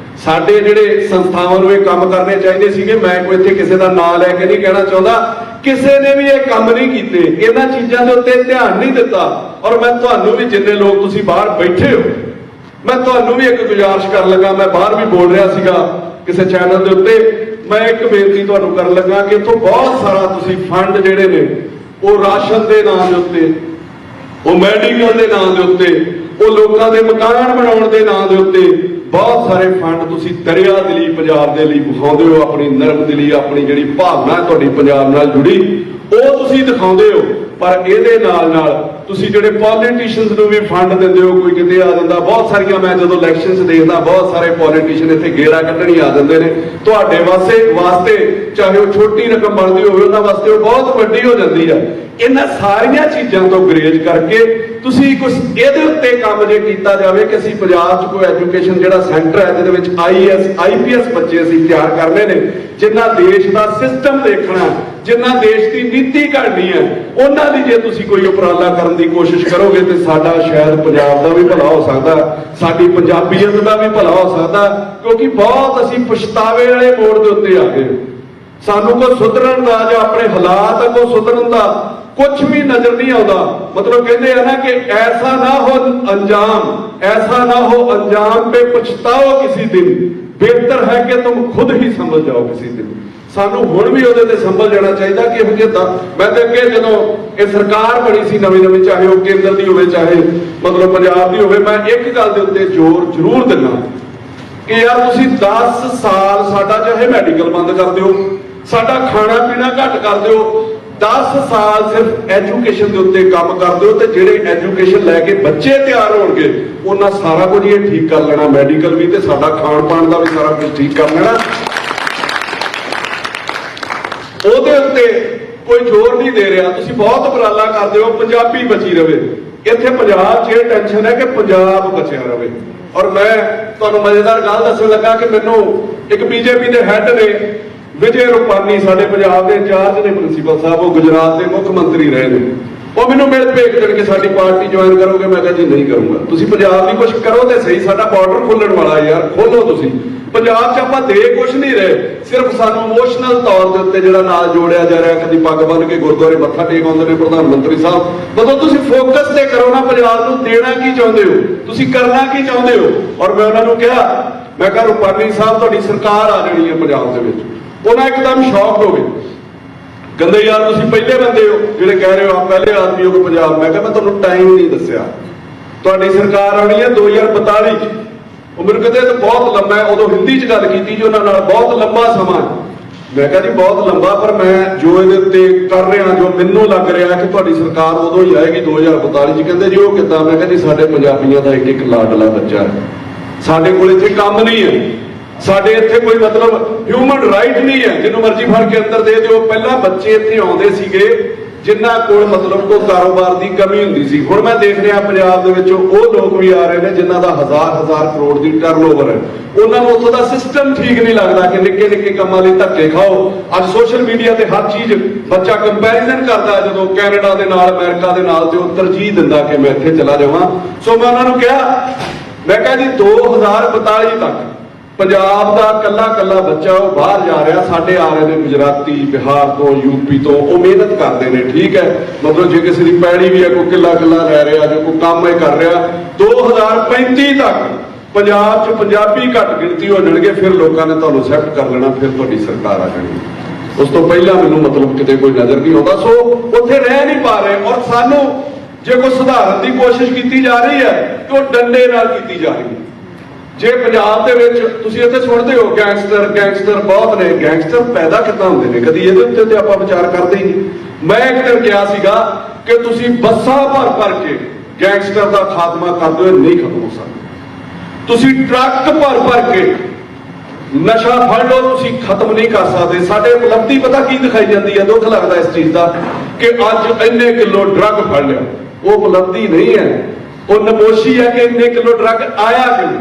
ਸਾਡੇ ਜਿਹੜੇ ਸੰਸਥਾਵਾਂ ਨੂੰ ਇਹ ਕੰਮ ਕਰਨੇ ਚਾਹੀਦੇ ਸੀਗੇ, ਮੈਂ ਕੋਈ ਇੱਥੇ ਕਿਸੇ ਦਾ ਨਾਂ ਲੈ ਕੇ ਨਹੀਂ ਕਹਿਣਾ ਚਾਹੁੰਦਾ, ਕਿਸੇ ਨੇ ਵੀ ਇਹ ਕੰਮ ਨਹੀਂ ਕੀਤੇ, ਇਹਨਾਂ ਚੀਜ਼ਾਂ ਦੇ ਉੱਤੇ ਧਿਆਨ ਨਹੀਂ ਦਿੱਤਾ। ਔਰ ਮੈਂ ਤੁਹਾਨੂੰ ਵੀ, ਜਿੰਨੇ ਲੋਕ ਤੁਸੀਂ ਬਾਹਰ ਬੈਠੇ ਹੋ, ਮੈਂ ਤੁਹਾਨੂੰ ਵੀ ਇੱਕ ਗੁਜ਼ਾਰਿਸ਼ ਕਰਨ ਲੱਗਾ। ਮੈਂ ਬਾਹਰ ਵੀ ਬੋਲ ਰਿਹਾ ਸੀਗਾ ਕਿਸੇ ਚੈਨਲ ਦੇ ਉੱਤੇ, ਮੈਂ ਇੱਕ ਬੇਨਤੀ ਤੁਹਾਨੂੰ ਕਰਨ ਲੱਗਾ ਕਿ ਇੱਥੋਂ ਬਹੁਤ ਸਾਰਾ ਤੁਸੀਂ ਫੰਡ ਜਿਹੜੇ ਨੇ, ਉਹ ਰਾਸ਼ਨ ਦੇ ਨਾਂ ਦੇ ਉੱਤੇ, ਉਹ ਮੈਡੀਕਲ ਦੇ ਨਾਂ ਦੇ ਉੱਤੇ, ਉਹ ਲੋਕਾਂ ਦੇ ਮਕਾਨ ਬਣਾਉਣ ਦੇ ਨਾਂ ਦੇ ਉੱਤੇ ਬਹੁਤ ਸਾਰੇ ਫੰਡ ਤੁਸੀਂ ਦਰਿਆ ਦਿਲੀ ਪੰਜਾਬ ਦੇ ਲਈ ਵਿਖਾਉਂਦੇ ਹੋ। ਆਪਣੀ ਨਰਮ ਦਿਲੀ, ਆਪਣੀ ਜਿਹੜੀ ਭਾਵਨਾ ਤੁਹਾਡੀ ਪੰਜਾਬ ਨਾਲ ਜੁੜੀ, ਉਹ ਤੁਸੀਂ ਦਿਖਾਉਂਦੇ ਹੋ। ਪਰ ਇਹਦੇ ਨਾਲ ਤੁਸੀਂ ਜਿਹੜੇ ਪੋਲੀਟੀਸ਼ੀਅਨਸ ਨੂੰ ਵੀ ਫੰਡ ਦਿੰਦੇ ਹੋ, ਕੋਈ ਕਿਤੇ ਆ ਜਾਂਦਾ। ਬਹੁਤ ਸਾਰੀਆਂ, ਮੈਂ ਜਦੋਂ ਇਲੈਕਸ਼ਨਸ ਦੇਖਦਾ, ਬਹੁਤ ਸਾਰੇ ਪੋਲੀਟੀਸ਼ੀਅਨ ਇੱਥੇ ਗੇੜਾ ਕੱਢਣੀ ਆ ਜਾਂਦੇ ਨੇ। ਤੁਹਾਡੇ ਵਾਸਤੇ ਚਾਹੇ ਉਹ ਛੋਟੀ ਰਕਮ ਬਣਦੀ ਹੋਵੇ, ਉਹਨਾਂ ਵਾਸਤੇ ਉਹ ਬਹੁਤ ਵੱਡੀ ਹੋ ਜਾਂਦੀ ਆ। ਇਹਨਾਂ ਸਾਰੀਆਂ ਚੀਜ਼ਾਂ ਤੋਂ ਗਰੇਜ ਕਰਕੇ ਤੁਸੀਂ ਕੁਝ ਇਹਦੇ ਉੱਤੇ ਕੰਮ ਜੇ ਕੀਤਾ ਜਾਵੇ ਕਿ ਅਸੀਂ ਪੰਜਾਬ 'ਚ ਕੋਈ ਐਜੂਕੇਸ਼ਨ ਜਿਹੜਾ ਸੈਂਟਰ ਹੈ, ਜਿਹਦੇ ਵਿੱਚ IAS IPS ਬੱਚੇ ਅਸੀਂ ਤਿਆਰ ਕਰਨੇ ਨੇ, ਜਿਨ੍ਹਾਂ ਦੇਸ਼ ਦਾ ਸਿਸਟਮ ਦੇਖਣਾ, ਜਿਨ੍ਹਾਂ ਦੇਸ਼ ਦੀ ਨੀਤੀ ਘੜਨੀ ਹੈ, ਉਹਨਾਂ ਦੀ ਜੇ ਤੁਸੀਂ ਕੋਈ ਉਪਰਾਲਾ ਕਰਨ ਦੀ ਕੋਸ਼ਿਸ਼ ਕਰੋਗੇ ਤੇ ਸਾਡਾ ਸ਼ਾਇਦ ਪੰਜਾਬ ਦਾ ਵੀ ਭਲਾ ਹੋ ਸਕਦਾ, ਸਾਡੀ ਪੰਜਾਬੀਅਤ ਦਾ ਵੀ ਭਲਾ ਹੋ ਸਕਦਾ। ਕਿਉਂਕਿ ਬਹੁਤ ਅਸੀਂ ਪਛਤਾਵੇ ਵਾਲੇ ਮੋੜ ਦੇ ਉੱਤੇ ਆ ਗਏ। ਸਾਨੂੰ ਕੋਈ ਸੁਧਰਨ ਦਾ ਜਾਂ ਆਪਣੇ ਹਾਲਾਤ ਕੋ ਸੁਧਰਨ ਦਾ ਕੁਝ ਵੀ ਨਜ਼ਰ ਨਹੀਂ ਆਉਂਦਾ। ਕਹਿੰਦੇ ਆ ਨਾ ਕਿ ਐਸਾ ਨਾ ਹੋ ਅੰਜਾਮ पे पछताओ किसी दिन, ਬਿਹਤਰ ਹੈ ਕਿ ਤੁਮ ਖੁਦ ਹੀ ਸਮਝ ਜਾਓ ਕਿਸੇ ਦਿਨ। ਸਾਨੂੰ ਹੁਣ ਵੀ ਉਹਦੇ ਤੇ ਸੰਭਲ ਜਾਣਾ ਚਾਹੀਦਾ ਕਿ ਇਹੋ ਜਿਹਾ। ਮੈਂ ਤਾਂ ਅੱਗੇ ਜਦੋਂ ਇਹ ਸਰਕਾਰ ਬਣੀ ਸੀ ਨਵੀਂ, ਚਾਹੇ ਉਹ ਕੇਂਦਰ ਦੀ ਹੋਵੇ, ਚਾਹੇ ਪੰਜਾਬ ਦੀ ਹੋਵੇ, ਮੈਂ ਇੱਕ ਗੱਲ ਦੇ ਉੱਤੇ ਜ਼ੋਰ ਜ਼ਰੂਰ ਦਿੰਦਾ ਕਿ ਯਾਰ ਤੁਸੀਂ 10 ਸਾਲ ਸਾਡਾ ਚਾਹੇ ਮੈਡੀਕਲ ਬੰਦ ਕਰ ਦਿਓ, ਸਾਡਾ ਖਾਣਾ ਪੀਣਾ ਘੱਟ ਕਰ ਦਿਓ, 10 ਸਾਲ ਸਿਰਫ ਐਜੂਕੇਸ਼ਨ ਦੇ ਉੱਤੇ ਕੰਮ ਕਰ ਦਿਓ, ਤੇ ਜਿਹੜੇ ਐਜੂਕੇਸ਼ਨ ਲੈ ਕੇ ਬੱਚੇ ਤਿਆਰ ਹੋਣਗੇ, ਉਹਨਾਂ ਸਾਰਾ ਕੁਝ ਇਹ ਠੀਕ ਕਰ ਲੈਣਾ, ਮੈਡੀਕਲ ਵੀ ਤੇ ਸਾਡਾ ਖਾਣ ਪਾਣ ਦਾ ਵੀ ਸਾਰਾ ਕੁਝ ਠੀਕ ਕਰ ਲੈਣਾ। ਉਹਦੇ ਉੱਤੇ ਕੋਈ ਜ਼ੋਰ ਨਹੀਂ ਦੇ ਰਿਹਾ। ਤੁਸੀਂ ਬਹੁਤ ਉਪਰਾਲਾ ਕਰਦੇ ਹੋ ਪੰਜਾਬੀ ਬਚੀ ਰਵੇ। ਇੱਥੇ ਪੰਜਾਬ 'ਚ ਇਹ ਟੈਨਸ਼ਨ ਹੈ ਕਿ ਪੰਜਾਬ ਬਚਿਆ ਰਵੇ। ਔਰ ਮੈਂ ਤੁਹਾਨੂੰ ਮਜ਼ੇਦਾਰ ਗੱਲ ਦੱਸਣ ਲੱਗਾ ਕਿ ਮੈਨੂੰ ਇੱਕ BJP ਦੇ ਹੈੱਡ ਨੇ, ਵਿਜੇ ਰੂਪਾਨੀ, ਸਾਡੇ ਪੰਜਾਬ ਦੇ ਇੰਚਾਰਜ ਨੇ ਪ੍ਰਿੰਸੀਪਲ ਸਾਹਿਬ, ਉਹ ਗੁਜਰਾਤ ਦੇ ਮੁੱਖ ਮੰਤਰੀ ਰਹੇ ਨੇ। ਉਹ ਮੈਨੂੰ ਮਿਲ ਭੇਜ ਦੇਣਗੇ ਸਾਡੀ ਪਾਰਟੀ ਜੁਆਇਨ ਕਰੋਗੇ, ਮੈਂ ਕਿਹਾ ਜੀ ਨਹੀਂ ਕਰੂੰਗਾ। ਤੁਸੀਂ ਪੰਜਾਬ ਲਈ ਕੁਝ ਕਰੋ ਤੇ ਸਹੀ, ਸਾਡਾ ਬਾਰਡਰ ਖੋਲਣ ਵਾਲਾ ਯਾਰ, ਖੋਲੋ ਤੁਸੀਂ। ਪੰਜਾਬ 'ਚ ਆਪਾਂ ਦੇ ਕੁਝ ਨਹੀਂ ਰਹੇ, ਸਿਰਫ ਸਾਨੂੰ ਇਮੋਸ਼ਨਲ ਤੌਰ ਦੇ ਉੱਤੇ ਜਿਹੜਾ ਨਾਲ ਜੋੜਿਆ ਜਾ ਰਿਹਾ, ਕਦੀ ਪੱਗ ਬੰਨ੍ਹ ਕੇ ਗੁਰਦੁਆਰੇ ਮੱਥਾ ਟੇਕ ਆਉਂਦੇ ਨੇ ਪ੍ਰਧਾਨ ਮੰਤਰੀ ਸਾਹਿਬ। ਜਦੋਂ ਤੁਸੀਂ ਫੋਕਸ ਤੇ ਕਰੋ ਨਾ ਪੰਜਾਬ ਨੂੰ, ਦੇਣਾ ਕੀ ਚਾਹੁੰਦੇ ਹੋ, ਤੁਸੀਂ ਕਰਨਾ ਕੀ ਚਾਹੁੰਦੇ ਹੋ। ਔਰ ਮੈਂ ਉਹਨਾਂ ਨੂੰ ਕਿਹਾ, ਮੈਂ ਕਿਹਾ ਰੂਪਾਨੀ ਸਾਹਿਬ ਤੁਹਾਡੀ ਸਰਕਾਰ ਆ ਜਾਣੀ ਹੈ ਪੰਜਾਬ ਦੇ ਵਿੱਚ। ਉਹਨਾਂ ਇੱਕਦਮ ਸ਼ੌਕ ਹੋ ਗਏ, ਕਹਿੰਦੇ ਯਾਰ ਤੁਸੀਂ ਪਹਿਲੇ ਬੰਦੇ ਹੋ ਜਿਹੜੇ ਕਹਿ ਰਹੇ ਹੋ ਆਪ ਪਹਿਲੇ ਆਦਮੀ ਹੋ ਪੰਜਾਬ। ਮੈਂ ਕਿਹਾ ਮੈਂ ਤੁਹਾਨੂੰ ਟਾਈਮ ਨਹੀਂ ਦੱਸਿਆ, ਤੁਹਾਡੀ ਸਰਕਾਰ ਆਉਣੀ ਹੈ 2042 'ਚ। ਉਹ ਮੈਨੂੰ ਕਹਿੰਦੇ ਤਾਂ ਬਹੁਤ ਲੰਮਾ ਹੈ, ਉਦੋਂ ਹਿੰਦੀ 'ਚ ਗੱਲ ਕੀਤੀ ਜੀ ਉਹਨਾਂ ਨਾਲ, ਬਹੁਤ ਲੰਬਾ ਸਮਾਂ। ਮੈਂ ਕਿਹਾ ਜੀ ਬਹੁਤ ਲੰਬਾ, ਪਰ ਮੈਂ ਜੋ ਇਹਦੇ ਉੱਤੇ ਕਰ ਰਿਹਾ, ਜੋ ਮੈਨੂੰ ਲੱਗ ਰਿਹਾ ਕਿ ਤੁਹਾਡੀ ਸਰਕਾਰ ਉਦੋਂ ਹੀ ਆਏਗੀ 2042 'ਚ। ਕਹਿੰਦੇ ਜੀ ਉਹ ਕਿੱਦਾਂ? ਮੈਂ ਕਿਹਾ ਜੀ ਸਾਡੇ ਪੰਜਾਬੀਆਂ ਦਾ ਇੱਕ ਲਾਡਲਾ ਬੱਚਾ ਹੈ, ਸਾਡੇ ਕੋਲ ਇੱਥੇ ਕੰਮ ਨਹੀਂ ਹੈ, ਸਾਡੇ ਇੱਥੇ ਕੋਈ ਮਤਲਬ ਹਿਊਮਨ ਰਾਈਟ ਨਹੀਂ ਹੈ, ਜਿਹਨੂੰ ਮਰਜ਼ੀ ਫੜ ਕੇ ਅੰਦਰ ਦੇ ਦਿਓ। ਪਹਿਲਾਂ ਬੱਚੇ ਇੱਥੇ ਆਉਂਦੇ ਸੀਗੇ ਜਿਨ੍ਹਾਂ ਕੋਲ ਮਤਲਬ ਕੋਈ ਕਾਰੋਬਾਰ ਦੀ ਕਮੀ ਹੁੰਦੀ ਸੀ। ਹੁਣ ਮੈਂ ਦੇਖ ਰਿਹਾ ਪੰਜਾਬ ਦੇ ਵਿੱਚ ਉਹ ਲੋਕ ਵੀ ਆ ਰਹੇ ਨੇ ਜਿਨ੍ਹਾਂ ਦਾ ਹਜ਼ਾਰ ਕਰੋੜ ਦੀ ਟਰਨਓਵਰ ਹੈ। ਉਹਨਾਂ ਨੂੰ ਉੱਥੋਂ ਦਾ ਸਿਸਟਮ ਠੀਕ ਨਹੀਂ ਲੱਗਦਾ ਕਿ ਨਿੱਕੇ ਨਿੱਕੇ ਕੰਮਾਂ ਲਈ ਧੱਕੇ ਖਾਓ। ਅੱਜ ਸੋਸ਼ਲ ਮੀਡੀਆ ਤੇ ਹਰ ਚੀਜ਼ ਬੱਚਾ ਕੰਪੈਰੀਜ਼ਨ ਕਰਦਾ, ਜਦੋਂ ਕੈਨੇਡਾ ਦੇ ਨਾਲ ਅਮਰੀਕਾ ਦੇ ਨਾਲ, ਤੇ ਉਹ ਤਰਜੀਹ ਦਿੰਦਾ ਕਿ ਮੈਂ ਇੱਥੇ ਚਲਾ ਜਾਵਾਂ। ਸੋ ਮੈਂ ਉਹਨਾਂ ਨੂੰ ਕਿਹਾ, ਮੈਂ ਕਿਹਾ ਜੀ 2042 ਤੱਕ ਪੰਜਾਬ ਦਾ ਕੱਲਾ ਬੱਚਾ ਉਹ ਬਾਹਰ ਜਾ ਰਿਹਾ, ਸਾਡੇ ਆ ਰਹੇ ਨੇ ਗੁਜਰਾਤੀ, ਬਿਹਾਰ ਤੋਂ, ਯੂਪੀ ਤੋਂ। ਉਹ ਮਿਹਨਤ ਕਰਦੇ ਨੇ, ਠੀਕ ਹੈ, ਮਤਲਬ ਜੇ ਕਿਸੇ ਦੀ ਪੈੜੀ ਵੀ ਹੈ, ਕੋਈ ਕਿੱਲਾ ਲੈ ਰਿਹਾ, ਜੋ ਕੋਈ ਕੰਮ ਹੈ ਕਰ ਰਿਹਾ। 2035 ਤੱਕ ਪੰਜਾਬ 'ਚ ਪੰਜਾਬੀ ਘੱਟ ਗਿਣਤੀ ਹੋ ਜਾਣਗੇ, ਫਿਰ ਲੋਕਾਂ ਨੇ ਤੁਹਾਨੂੰ ਐਕਸੈਪਟ ਕਰ ਲੈਣਾ, ਫਿਰ ਤੁਹਾਡੀ ਸਰਕਾਰ ਆ ਜਾਣੀ। ਉਸ ਤੋਂ ਪਹਿਲਾਂ ਮੈਨੂੰ ਮਤਲਬ ਕਿਤੇ ਕੋਈ ਨਜ਼ਰ ਨਹੀਂ ਆਉਂਦਾ। ਸੋ ਉੱਥੇ ਰਹਿ ਨਹੀਂ ਪਾ ਰਹੇ। ਔਰ ਸਾਨੂੰ ਜੇ ਕੋਈ ਸੁਧਾਰਨ ਦੀ ਕੋਸ਼ਿਸ਼ ਕੀਤੀ ਜਾ ਰਹੀ ਹੈ ਕਿ ਉਹ ਡੰਡੇ ਨਾਲ ਕੀਤੀ ਜਾ ਰਹੀ ਹੈ। ਜੇ ਪੰਜਾਬ ਦੇ ਵਿੱਚ ਤੁਸੀਂ ਇੱਥੇ ਸੁਣਦੇ ਹੋ ਗੈਂਗਸਟਰ ਬਹੁਤ ਨੇ, ਗੈਂਗਸਟਰ ਪੈਦਾ ਕਿੱਦਾਂ ਹੁੰਦੇ ਨੇ, ਕਦੀ ਇਹਦੇ ਉੱਤੇ ਤੇ ਆਪਾਂ ਵਿਚਾਰ ਕਰਦੇ ਹੀ ਨਹੀਂ। ਮੈਂ ਇੱਕ ਦਿਨ ਕਿਹਾ ਸੀਗਾ ਕਿ ਤੁਸੀਂ ਬੱਸਾਂ ਭਰ ਕੇ ਗੈਂਗਸਟਰ ਦਾ ਖਾਤਮਾ ਕਰ ਦਿਓ, ਨਹੀਂ ਖਤਮ ਹੋ ਸਕਦਾ। ਤੁਸੀਂ ਟਰੱਕ ਭਰ ਕੇ ਨਸ਼ਾ ਫੜ ਲਓ, ਤੁਸੀਂ ਖਤਮ ਨਹੀਂ ਕਰ ਸਕਦੇ। ਸਾਡੇ ਉਪਲਬਧੀ ਪਤਾ ਕੀ ਦਿਖਾਈ ਜਾਂਦੀ ਹੈ, ਦੁੱਖ ਲੱਗਦਾ ਇਸ ਚੀਜ਼ ਦਾ ਕਿ ਅੱਜ ਇੰਨੇ ਕਿਲੋ ਡਰੱਗ ਫੜ ਲਿਆ। ਉਹ ਉਪਲਬਧੀ ਨਹੀਂ ਹੈ, ਉਹ ਨਮੋਸ਼ੀ ਹੈ ਕਿ ਇੰਨੇ ਕਿਲੋ ਡਰੱਗ ਆਇਆ ਕਿਉਂ।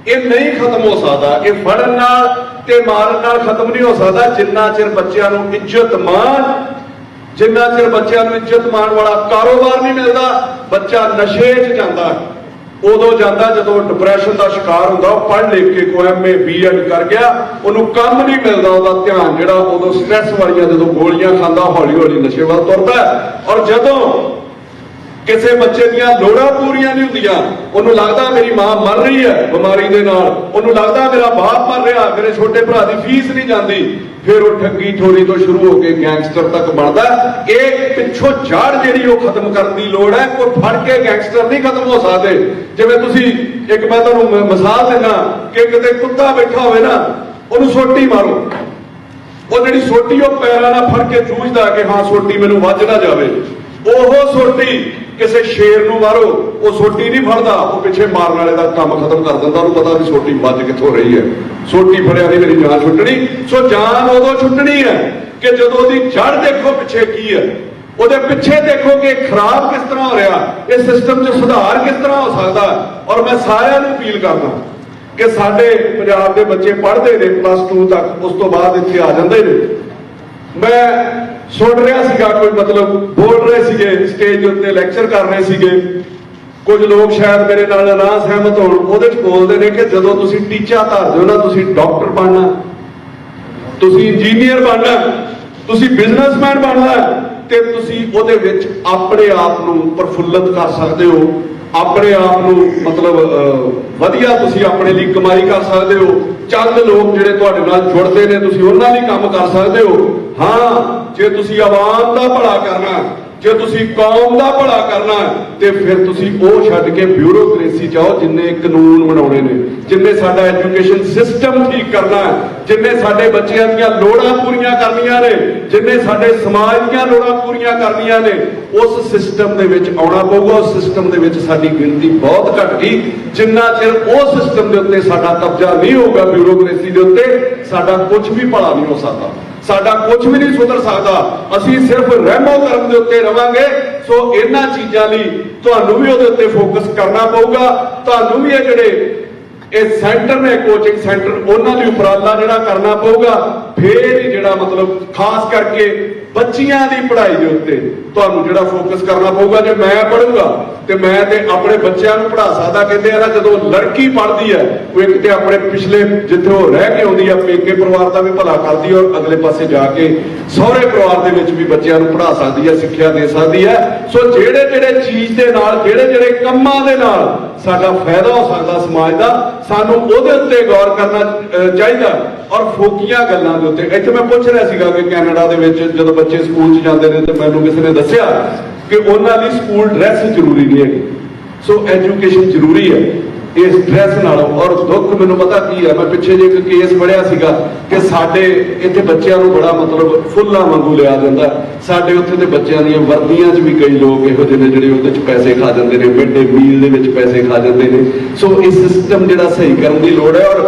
ਇਹ ਨਹੀਂ ਖਤਮ ਹੋ ਸਕਦਾ, ਇਹ ਫੜਨ ਨਾਲ ਤੇ ਮਾਰਨ ਨਾਲ ਖਤਮ ਨਹੀਂ ਹੋ ਸਕਦਾ। ਜਿੰਨਾ ਚਿਰ ਬੱਚਿਆਂ ਨੂੰ ਇੱਜ਼ਤ ਮਾਣ ਵਾਲਾ ਕਾਰੋਬਾਰ ਨਹੀਂ ਮਿਲਦਾ, ਬੱਚਾ ਨਸ਼ੇ 'ਚ ਜਾਂਦਾ। ਉਦੋਂ ਜਾਂਦਾ ਜਦੋਂ ਡਿਪਰੈਸ਼ਨ ਦਾ ਸ਼ਿਕਾਰ ਹੁੰਦਾ। ਉਹ ਪੜ੍ਹ ਲਿਖ ਕੇ ਕੋਈ MA B.Ed ਕਰ ਗਿਆ, ਉਹਨੂੰ ਕੰਮ ਨਹੀਂ ਮਿਲਦਾ, ਉਹਦਾ ਧਿਆਨ ਜਿਹੜਾ ਉਦੋਂ ਸਟ੍ਰੈਸ ਵਾਲੀਆਂ ਜਦੋਂ ਗੋਲੀਆਂ ਖਾਂਦਾ, ਹੌਲੀ ਨਸ਼ੇ ਵੱਲ ਤੁਰਦਾ। ਔਰ ਜਦੋਂ ਕਿਸੇ ਬੱਚੇ ਦੀਆਂ ਲੋੜਾਂ ਪੂਰੀਆਂ ਨਹੀਂ ਹੁੰਦੀਆਂ, ਉਹਨੂੰ ਲੱਗਦਾ ਮੇਰੀ ਮਾਂ ਮਰ ਰਹੀ ਹੈ ਬਿਮਾਰੀ ਦੇ ਨਾਲ, ਉਹਨੂੰ ਲੱਗਦਾ ਮੇਰਾ ਬਾਪ ਮਰ ਰਿਹਾ, ਮੇਰੇ ਛੋਟੇ ਭਰਾ ਦੀ ਫੀਸ ਨਹੀਂ ਜਾਂਦੀ, ਫਿਰ ਉਹ ਠੱਗੀ ਠੋਰੀ ਤੋਂ ਸ਼ੁਰੂ ਹੋ ਕੇ ਗੈਂਗਸਟਰ ਤੱਕ ਬਣਦਾ। ਇਹ ਪਿੱਛੋਂ ਜੜ ਜਿਹੜੀ ਉਹ ਖਤਮ ਕਰਨ ਦੀ ਲੋੜ ਹੈ। ਕੋਈ ਫੜ ਕੇ ਗੈਂਗਸਟਰ ਨਹੀਂ ਖਤਮ ਹੋ ਸਕਦੇ। ਜਿਵੇਂ ਤੁਸੀਂ ਇੱਕ ਮੈਂ ਤੁਹਾਨੂੰ ਮਿਸਾਲ ਦਿੰਦਾ ਕਿ ਕਿਤੇ ਕੁੱਤਾ ਬੈਠਾ ਹੋਵੇ ਨਾ, ਉਹਨੂੰ ਸੋਟੀ ਮਾਰੋ, ਉਹ ਜਿਹੜੀ ਸੋਟੀ ਉਹ ਪੈਰਾਂ ਨਾਲ ਫੜ ਕੇ ਜੂਝਦਾ ਕਿ ਹਾਂ ਸੋਟੀ ਮੈਨੂੰ ਵੱਜ ਨਾ ਜਾਵੇ। ਉਹ ਸੋਟੀ ਕਿਸੇ ਸ਼ੇਰ ਨੂੰ ਮਾਰੋ, ਉਹ ਸੋਟੀ ਨਹੀਂ ਫੜਦਾ, ਉਹ ਪਿੱਛੇ ਮਾਰਨ ਵਾਲੇ ਦਾ ਕੰਮ ਖਤਮ ਕਰ ਦਿੰਦਾ। ਉਹਨੂੰ ਪਤਾ ਵੀ ਸੋਟੀ ਵੱਜ ਕਿੱਥੋਂ ਰਹੀ ਹੈ, ਸੋਟੀ ਫੜਿਆ ਨਹੀਂ ਮੇਰੀ ਜਾਨ ਛੁੱਟਣੀ। ਸੋ ਜਾਨ ਉਦੋਂ ਛੁੱਟਣੀ ਹੈ ਕਿ ਜਦੋਂ ਉਹਦੀ ਜੜ ਦੇਖੋ ਪਿੱਛੇ ਕੀ ਹੈ, ਉਹਦੇ ਪਿੱਛੇ ਦੇਖੋ ਕਿ ਖਰਾਬ ਕਿਸ ਤਰ੍ਹਾਂ ਹੋ ਰਿਹਾ, ਇਹ ਸਿਸਟਮ 'ਚ ਸੁਧਾਰ ਕਿਸ ਤਰ੍ਹਾਂ ਹੋ ਸਕਦਾ। ਔਰ ਮੈਂ ਸਾਰਿਆਂ ਨੂੰ ਅਪੀਲ ਕਰਦਾ ਕਿ ਸਾਡੇ ਪੰਜਾਬ ਦੇ ਬੱਚੇ ਪੜ੍ਹਦੇ ਨੇ +2 ਤੱਕ, ਉਸ ਤੋਂ ਬਾਅਦ ਇੱਥੇ ਆ ਜਾਂਦੇ ਨੇ। ਮੈਂ ਸੁਣ ਰਿਹਾ ਸੀਗਾ, ਕੋਈ ਮਤਲਬ ਬੋਲ ਰਹੇ ਸੀਗੇ ਸਟੇਜ ਉੱਤੇ, ਲੈਕਚਰ ਕਰ ਰਹੇ ਸੀਗੇ, ਕੁਝ ਲੋਕ ਸ਼ਾਇਦ ਮੇਰੇ ਨਾਲ ਨਾ ਸਹਿਮਤ ਹੋਣ। ਉਹਦੇ 'ਚ ਬੋਲਦੇ ਨੇ ਕਿ ਜਦੋਂ ਤੁਸੀਂ ਟੀਚਾ ਧਰਦੇ ਹੋ ਨਾ, ਤੁਸੀਂ ਡਾਕਟਰ ਬਣਨਾ, ਤੁਸੀਂ ਇੰਜੀਨੀਅਰ ਬਣਨਾ, ਤੁਸੀਂ ਬਿਜ਼ਨਸਮੈਨ ਬਣਨਾ, ਤੇ ਤੁਸੀਂ ਉਹਦੇ ਵਿੱਚ ਆਪਣੇ ਆਪ ਨੂੰ ਪ੍ਰਫੁੱਲਤ ਕਰ ਸਕਦੇ ਹੋ, ਆਪਣੇ ਆਪ ਨੂੰ ਮਤਲਬ ਵਧੀਆ ਤੁਸੀਂ ਆਪਣੇ ਲਈ ਕਮਾਈ ਕਰ ਸਕਦੇ ਹੋ। ਚੰਦ ਲੋਕ ਜਿਹੜੇ ਤੁਹਾਡੇ ਨਾਲ ਜੁੜਦੇ ਨੇ, ਤੁਸੀਂ ਉਹਨਾਂ ਲਈ ਕੰਮ ਕਰ ਸਕਦੇ ਹੋ। ਹਾਂ, ਜੇ ਤੁਸੀਂ ਆਵਾਮ ਦਾ ਭਲਾ ਕਰਨਾ, ਜੇ ਤੁਸੀਂ ਕੌਮ ਦਾ ਭਲਾ ਕਰਨਾ, ਤੇ ਫਿਰ ਤੁਸੀਂ ਉਹ ਛੱਡ ਕੇ ਬਿਊਰੋਕ੍ਰੇਸੀ ਚਾਹੋ, ਜਿੰਨੇ ਕਾਨੂੰਨ ਬਣਾਉਣੇ ਨੇ, ਜਿੰਨੇ ਸਾਡਾ ਐਜੂਕੇਸ਼ਨ ਸਿਸਟਮ ਠੀਕ ਕਰਨਾ ਹੈ, ਜਿੰਨੇ ਸਾਡੇ ਬੱਚਿਆਂ ਦੀਆਂ ਲੋੜਾਂ ਪੂਰੀਆਂ ਕਰਨੀਆਂ ਨੇ, ਜਿੰਨੇ ਸਾਡੇ ਸਮਾਜ ਦੀਆਂ ਲੋੜਾਂ ਪੂਰੀਆਂ ਕਰਨੀਆਂ ਨੇ, ਉਸ ਸਿਸਟਮ ਦੇ ਵਿੱਚ ਆਉਣਾ ਪਊਗਾ। ਉਸ ਸਿਸਟਮ ਦੇ ਵਿੱਚ ਸਾਡੀ ਗਿਣਤੀ ਬਹੁਤ ਘਟ ਗਈ। ਜਿੰਨਾ ਚਿਰ ਉਹ ਸਿਸਟਮ ਦੇ ਉੱਤੇ ਸਾਡਾ ਕਬਜ਼ਾ ਨਹੀਂ ਹੋਊਗਾ, ਬਿਊਰੋਕ੍ਰੇਸੀ ਦੇ ਉੱਤੇ, ਸਾਡਾ ਕੁਝ ਵੀ ਭਲਾ ਨਹੀਂ ਹੋ ਸਕਦਾ, ਸਾਡਾ ਕੁਝ ਵੀ ਨਹੀਂ ਸੁਧਰ ਸਕਦਾ। ਅਸੀਂ ਸਿਰਫ ਰਹਿਮੋ ਕਰਮ ਦੇ ਉੱਤੇ ਰਵਾਂਗੇ। ਸੋ ਇਹਨਾਂ ਚੀਜ਼ਾਂ ਲਈ ਤੁਹਾਨੂੰ ਵੀ ਉਹਦੇ ਉੱਤੇ ਫੋਕਸ ਕਰਨਾ ਪਊਗਾ। ਤੁਹਾਨੂੰ ਵੀ ਇਹ ਜਿਹੜੇ ਇਹ ਸੈਂਟਰ ਨੇ, ਕੋਚਿੰਗ ਸੈਂਟਰ, ਉਹਨਾਂ ਲਈ ਉਪਰਾਲਾ ਜਿਹੜਾ ਕਰਨਾ ਪਊਗਾ। ਫੇਰ ਹੀ ਜਿਹੜਾ ਮਤਲਬ ਖਾਸ ਕਰਕੇ ਬੱਚੀਆਂ ਦੀ ਪੜ੍ਹਾਈ ਦੇ ਉੱਤੇ ਤੁਹਾਨੂੰ ਜਿਹੜਾ ਫੋਕਸ ਕਰਨਾ ਪਊਗਾ। ਜੇ ਮੈਂ ਪੜ੍ਹੂੰਗਾ ਤੇ ਮੈਂ ਤੇ ਆਪਣੇ ਬੱਚਿਆਂ ਨੂੰ ਪੜ੍ਹਾ ਸਕਦਾ। ਕਹਿੰਦੇ ਆ ਨਾ, ਜਦੋਂ ਲੜਕੀ ਪੜ੍ਹਦੀ ਹੈ ਉਹ ਇੱਕ ਤੇ ਆਪਣੇ ਪਿਛਲੇ ਜਿੱਥੇ ਉਹ ਰਹਿ ਕੇ ਆਉਂਦੀ ਆ ਪੇਕੇ ਪਰਿਵਾਰ ਦਾ ਵੀ ਭਲਾ ਕਰਦੀ ਹੈ, ਔਰ ਅਗਲੇ ਪਾਸੇ ਜਾ ਕੇ ਸਹੁਰੇ ਪਰਿਵਾਰ ਦੇ ਵਿੱਚ ਵੀ ਬੱਚਿਆਂ ਨੂੰ ਪੜ੍ਹਾ ਸਕਦੀ ਹੈ, ਸਿੱਖਿਆ ਦੇ ਸਕਦੀ ਹੈ। ਸੋ ਜਿਹੜੇ ਚੀਜ਼ ਦੇ ਨਾਲ, ਜਿਹੜੇ ਕੰਮਾਂ ਦੇ ਨਾਲ ਸਾਡਾ ਫਾਇਦਾ ਹੋ ਸਕਦਾ ਸਮਾਜ ਦਾ, ਸਾਨੂੰ ਉਹਦੇ ਉੱਤੇ ਗੌਰ ਕਰਨਾ ਚਾਹੀਦਾ। ਔਰ ਫੋਕੀਆਂ ਗੱਲਾਂ ਦੇ ਉੱਤੇ, ਇੱਥੇ ਮੈਂ ਪੁੱਛ ਰਿਹਾ ਸੀਗਾ ਕਿ ਕੈਨੇਡਾ ਦੇ ਵਿੱਚ ਜਦੋਂ ਬੱਚੇ ਸਕੂਲ 'ਚ ਜਾਂਦੇ ਨੇ ਤੇ ਮੈਨੂੰ ਕਿਸੇ ਨੇ ਦੱਸਿਆ ਕਿ ਉਹਨਾਂ ਲਈ ਸਕੂਲ ਡਰੈਸ ਜ਼ਰੂਰੀ ਨਹੀਂ ਹੈਗੀ। ਸੋ ਐਜੂਕੇਸ਼ਨ ਜ਼ਰੂਰੀ ਹੈ ਇਸ ਡਰੈਸ ਨਾਲੋਂ। ਔਰ ਦੁੱਖ ਮੈਨੂੰ ਪਤਾ ਕੀ ਹੈ, ਮੈਂ ਪਿੱਛੇ ਜੇ ਇੱਕ ਕੇਸ ਪੜ੍ਹਿਆ ਸੀਗਾ ਕਿ ਸਾਡੇ ਇੱਥੇ ਬੱਚਿਆਂ ਨੂੰ ਬੜਾ ਮਤਲਬ ਫੁੱਲਾਂ ਵਾਂਗੂ ਲਿਆ ਜਾਂਦਾ। ਸਾਡੇ ਉੱਥੇ ਦੇ ਬੱਚਿਆਂ ਦੀਆਂ ਵਰਦੀਆਂ 'ਚ ਵੀ ਕਈ ਲੋਕ ਇਹੋ ਜਿਹੇ ਨੇ ਜਿਹੜੇ ਉਹਦੇ 'ਚ ਪੈਸੇ ਖਾ ਜਾਂਦੇ ਨੇ, ਮਿਡ ਡੇ ਮੀਲ ਦੇ ਵਿੱਚ ਪੈਸੇ ਖਾ ਜਾਂਦੇ ਨੇ। ਸੋ ਇਹ ਸਿਸਟਮ ਜਿਹੜਾ ਸਹੀ ਕਰਨ ਦੀ ਲੋੜ ਹੈ। ਔਰ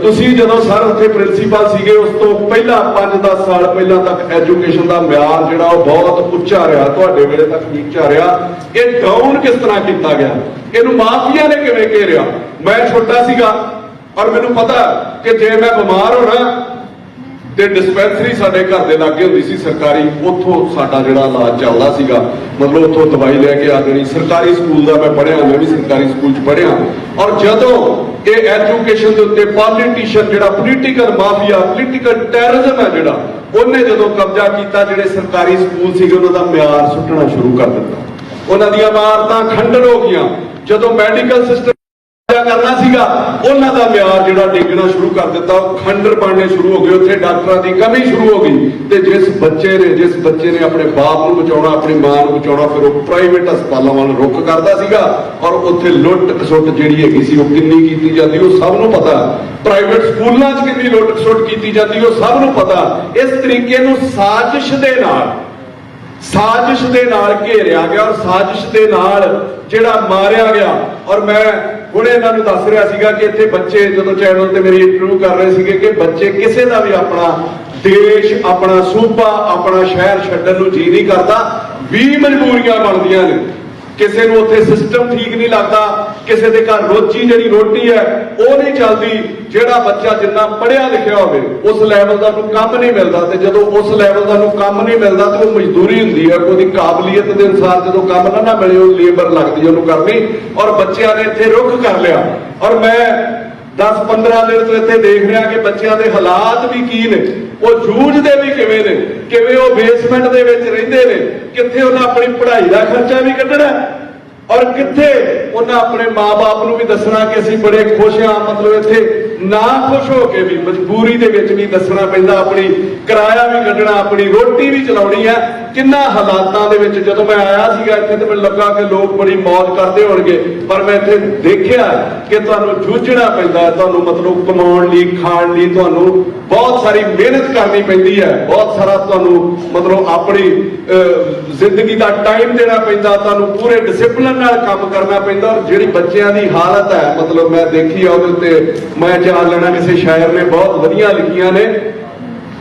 ਤੁਸੀਂ ਜਦੋਂ ਸਰ ਉੱਥੇ ਪ੍ਰਿੰਸੀਪਲ ਸੀਗੇ, ਉਸ ਤੋਂ ਪਹਿਲਾਂ 5-10 ਸਾਲ ਪਹਿਲਾਂ ਤੱਕ ਐਜੂਕੇਸ਼ਨ ਦਾ ਮਿਆਰ ਜਿਹੜਾ ਉਹ ਬਹੁਤ ਉੱਚਾ ਰਿਹਾ, ਤੁਹਾਡੇ ਵੇਲੇ ਤੱਕ ਵੀ ਉੱਚਾ ਰਿਹਾ। ਇਹ ਡਾਊਨ ਕਿਸ ਤਰ੍ਹਾਂ ਕੀਤਾ ਗਿਆ, ਇਹਨੂੰ ਮਾਫੀਆ ਨੇ ਕਿਵੇਂ ਘੇਰਿਆ? ਮੈਂ ਛੋਟਾ ਸੀਗਾ ਔਰ ਮੈਨੂੰ ਪਤਾ ਕਿ ਜੇ ਮੈਂ ਬਿਮਾਰ ਹੋਣਾ ਤੇ ਡਿਸਪੈਂਸਰੀ ਸਾਡੇ ਘਰ ਦੇ ਲਾਗੇ ਹੁੰਦੀ ਸੀ ਸਰਕਾਰੀ, ਉੱਥੋਂ ਸਾਡਾ ਜਿਹੜਾ ਇਲਾਜ ਚੱਲਦਾ ਸੀਗਾ। ਮਤਲਬ ਉੱਥੋਂ ਦਵਾਈ ਲੈ ਕੇ ਆ ਜਾਣੀ। ਸਰਕਾਰੀ ਸਕੂਲ ਦਾ ਮੈਂ ਪੜ੍ਹਿਆ, ਮੈਂ ਵੀ ਸਰਕਾਰੀ ਸਕੂਲ 'ਚ ਪੜ੍ਹਿਆ। ਔਰ ਜਦੋਂ ਇਹ ਐਜੂਕੇਸ਼ਨ ਦੇ ਉੱਤੇ ਪੋਲੀਟੀਸ਼ੀਅਨ ਜਿਹੜਾ ਪੋਲੀਟੀਕਲ ਮਾਫੀਆ, ਪੋਲੀਟੀਕਲ ਟੈਰਰਿਜ਼ਮ ਹੈ ਜਿਹੜਾ, ਉਹਨੇ ਜਦੋਂ ਕਬਜ਼ਾ ਕੀਤਾ, ਜਿਹੜੇ ਸਰਕਾਰੀ ਸਕੂਲ ਸੀਗੇ ਉਹਨਾਂ ਦਾ ਮਿਆਰ ਸੁੱਟਣਾ ਸ਼ੁਰੂ ਕਰ ਦਿੱਤਾ। ਉਹਨਾਂ ਦੀਆਂ ਇਮਾਰਤਾਂ ਖੰਡਰ ਹੋ ਗਈਆਂ। ਜਦੋਂ ਮੈਡੀਕਲ ਸਿਸਟਮ ਕਰਨਾ ਸੀਗਾ, ਉਹਨਾਂ ਦਾ ਮਿਆਰ ਜਿਹੜਾ ਡਿੱਗਣਾ ਸ਼ੁਰੂ ਕਰ ਦਿੱਤਾ, ਖੰਡਰ ਬਣਨੇ ਸ਼ੁਰੂ ਹੋ ਗਏ। ਉੱਥੇ ਡਾਕਟਰਾਂ ਦੀ ਕਮੀ ਸ਼ੁਰੂ ਹੋ ਗਈ। ਤੇ ਜਿਸ ਬੱਚੇ ਨੇ ਆਪਣੇ ਬਾਪ ਨੂੰ ਬਚਾਉਣਾ, ਆਪਣੀ ਮਾਂ ਨੂੰ ਬਚਾਉਣਾ, ਫਿਰ ਉਹ ਪ੍ਰਾਈਵੇਟ ਹਸਪਤਾਲਾਂ ਵੱਲ ਰੁੱਖ ਕਰਦਾ ਸੀਗਾ। ਔਰ ਉੱਥੇ ਲੁੱਟ ਖਸੁੱਟ ਜਿਹੜੀ ਹੈਗੀ ਸੀ ਉਹ ਕਿੰਨੀ ਕੀਤੀ ਜਾਂਦੀ ਉਹ ਸਭ ਨੂੰ ਪਤਾ। ਪ੍ਰਾਈਵੇਟ ਸਕੂਲਾਂ 'ਚ ਕਿੰਨੀ ਲੁੱਟ ਖਸੁੱਟ ਕੀਤੀ ਜਾਂਦੀ ਉਹ ਸਭ ਨੂੰ ਪਤਾ। ਇਸ ਤਰੀਕੇ ਨੂੰ ਸਾਜ਼ਿਸ਼ ਦੇ ਨਾਲ ਘੇਰਿਆ ਗਿਆ ਔਰ ਸਾਜ਼ਿਸ਼ ਦੇ ਨਾਲ ਜਿਹੜਾ ਮਾਰਿਆ ਗਿਆ। ਔਰ ਮੈਂ ਹੁਣੇ ਇਹਨਾਂ ਨੂੰ ਦੱਸ ਰਿਹਾ ਸੀਗਾ ਕਿ ਇੱਥੇ ਬੱਚੇ ਜਦੋਂ ਚੈਨਲ ਤੇ ਮੇਰੀ ਇੰਟਰਵਿਊ ਕਰ ਰਹੇ ਸੀਗੇ ਕਿ ਬੱਚੇ ਕਿਸੇ ਦਾ ਵੀ ਆਪਣਾ ਦੇਸ਼, ਆਪਣਾ ਸੂਬਾ, ਆਪਣਾ ਸ਼ਹਿਰ ਛੱਡਣ ਨੂੰ ਜੀ ਨਹੀਂ ਕਰਦਾ। 20 ਮਜਬੂਰੀਆਂ ਬਣਦੀਆਂ ਨੇ। ਕਿਸੇ ਨੂੰ ਉੱਥੇ ਸਿਸਟਮ ਠੀਕ ਨਹੀਂ ਲੱਗਦਾ, ਕਿਸੇ ਦੇ ਘਰ ਜਿਹੜੀ ਰੋਟੀ ਹੈ ਉਹ ਨਹੀਂ ਚੱਲਦੀ। ਜਿਹੜਾ ਬੱਚਾ ਜਿੰਨਾ ਪੜ੍ਹਿਆ ਲਿਖਿਆ ਹੋਵੇ ਉਸ ਲੈਵਲ ਦਾ ਨੂੰ ਕੰਮ ਨਹੀਂ ਮਿਲਦਾ, ਤੇ ਜਦੋਂ ਉਸ ਲੈਵਲ ਦਾ ਨੂੰ ਕੰਮ ਨਹੀਂ ਮਿਲਦਾ ਤੇ ਉਹ ਮਜ਼ਦੂਰੀ ਹੁੰਦੀ ਹੈ। ਉਹਦੀ ਕਾਬਲੀਅਤ ਦੇ ਅਨੁਸਾਰ ਜਦੋਂ ਕੰਮ ਨਾ ਮਿਲੇ ਉਹ ਲੇਬਰ ਲੱਗਦੀ ਉਹਨੂੰ ਕਰਨੀ। ਔਰ ਬੱਚਿਆਂ ਨੇ ਇੱਥੇ ਰੁੱਖ ਕਰ ਲਿਆ। ਔਰ ਮੈਂ 10-15 ਦਿਨ ਤੋਂ ਇੱਥੇ ਦੇਖ ਰਿਹਾ ਕਿ ਬੱਚਿਆਂ ਦੇ ਹਾਲਾਤ ਵੀ ਕੀ ਨੇ, ਉਹ ਜੂਝਦੇ ਵੀ ਕਿਵੇਂ ਨੇ, ਕਿਵੇਂ ਉਹ ਬੇਸਮੈਂਟ ਦੇ ਵਿੱਚ ਰਹਿੰਦੇ ਨੇ, ਕਿੱਥੇ ਉਹਨਾਂ ਆਪਣੀ ਪੜ੍ਹਾਈ ਦਾ ਖਰਚਾ ਵੀ ਕੱਢਣਾ ਔਰ ਕਿੱਥੇ ਉਹਨਾਂ ਆਪਣੇ ਮਾਂ-ਬਾਪ ਨੂੰ ਵੀ ਦੱਸਣਾ ਕਿ ਅਸੀਂ ਬੜੇ ਖੁਸ਼ ਹਾਂ। ਮਤਲਬ ਇੱਥੇ ਨਾ ਖੁਸ਼ ਹੋ ਕੇ ਵੀ ਮਜਬੂਰੀ ਦੇ ਵਿੱਚ ਵੀ ਦੱਸਣਾ ਪੈਂਦਾ, ਆਪਣੀ ਕਿਰਾਇਆ ਵੀ ਕੱਢਣਾ, ਆਪਣੀ ਰੋਟੀ ਵੀ ਚਲਾਉਣੀ ਹੈ। ਕਿੰਨਾ ਹਾਲਾਤਾਂ ਦੇ ਵਿੱਚ ਜਦੋਂ ਮੈਂ ਆਇਆ ਸੀਗਾ ਇੱਥੇ ਤੇ ਮੈਨੂੰ ਲੱਗਾ ਕਿ ਲੋਕ ਬੜੀ ਮੌਜ ਕਰਦੇ ਹੋਣਗੇ, ਪਰ ਮੈਂ ਇੱਥੇ ਦੇਖਿਆ ਕਿ ਤੁਹਾਨੂੰ ਜੂਝਣਾ ਪੈਂਦਾ। ਤੁਹਾਨੂੰ ਮਤਲਬ ਕਮਾਉਣ ਲਈ, ਖਾਣ ਲਈ ਤੁਹਾਨੂੰ ਬਹੁਤ ਸਾਰੀ ਮਿਹਨਤ ਕਰਨੀ ਪੈਂਦੀ ਹੈ। ਬਹੁਤ ਸਾਰਾ ਤੁਹਾਨੂੰ ਮਤਲਬ ਆਪਣੀ ਜ਼ਿੰਦਗੀ ਦਾ ਟਾਈਮ ਦੇਣਾ ਪੈਂਦਾ। ਤੁਹਾਨੂੰ ਪੂਰੇ ਡਿਸਪਲਿਨ ਨਾਲ ਕੰਮ ਕਰਨਾ ਪੈਂਦਾ। ਔਰ ਜਿਹੜੀ ਬੱਚਿਆਂ ਦੀ ਹਾਲਤ ਹੈ, ਮਤਲਬ ਮੈਂ ਦੇਖੀ ਆ ਉਹਦੇ ਉੱਤੇ ਮੈਂ ਜਾਣ ਲੈਣਾ, ਕਿਸੇ ਸ਼ਾਇਰ ਨੇ ਬਹੁਤ ਵਧੀਆ ਲਿਖੀਆਂ ਨੇ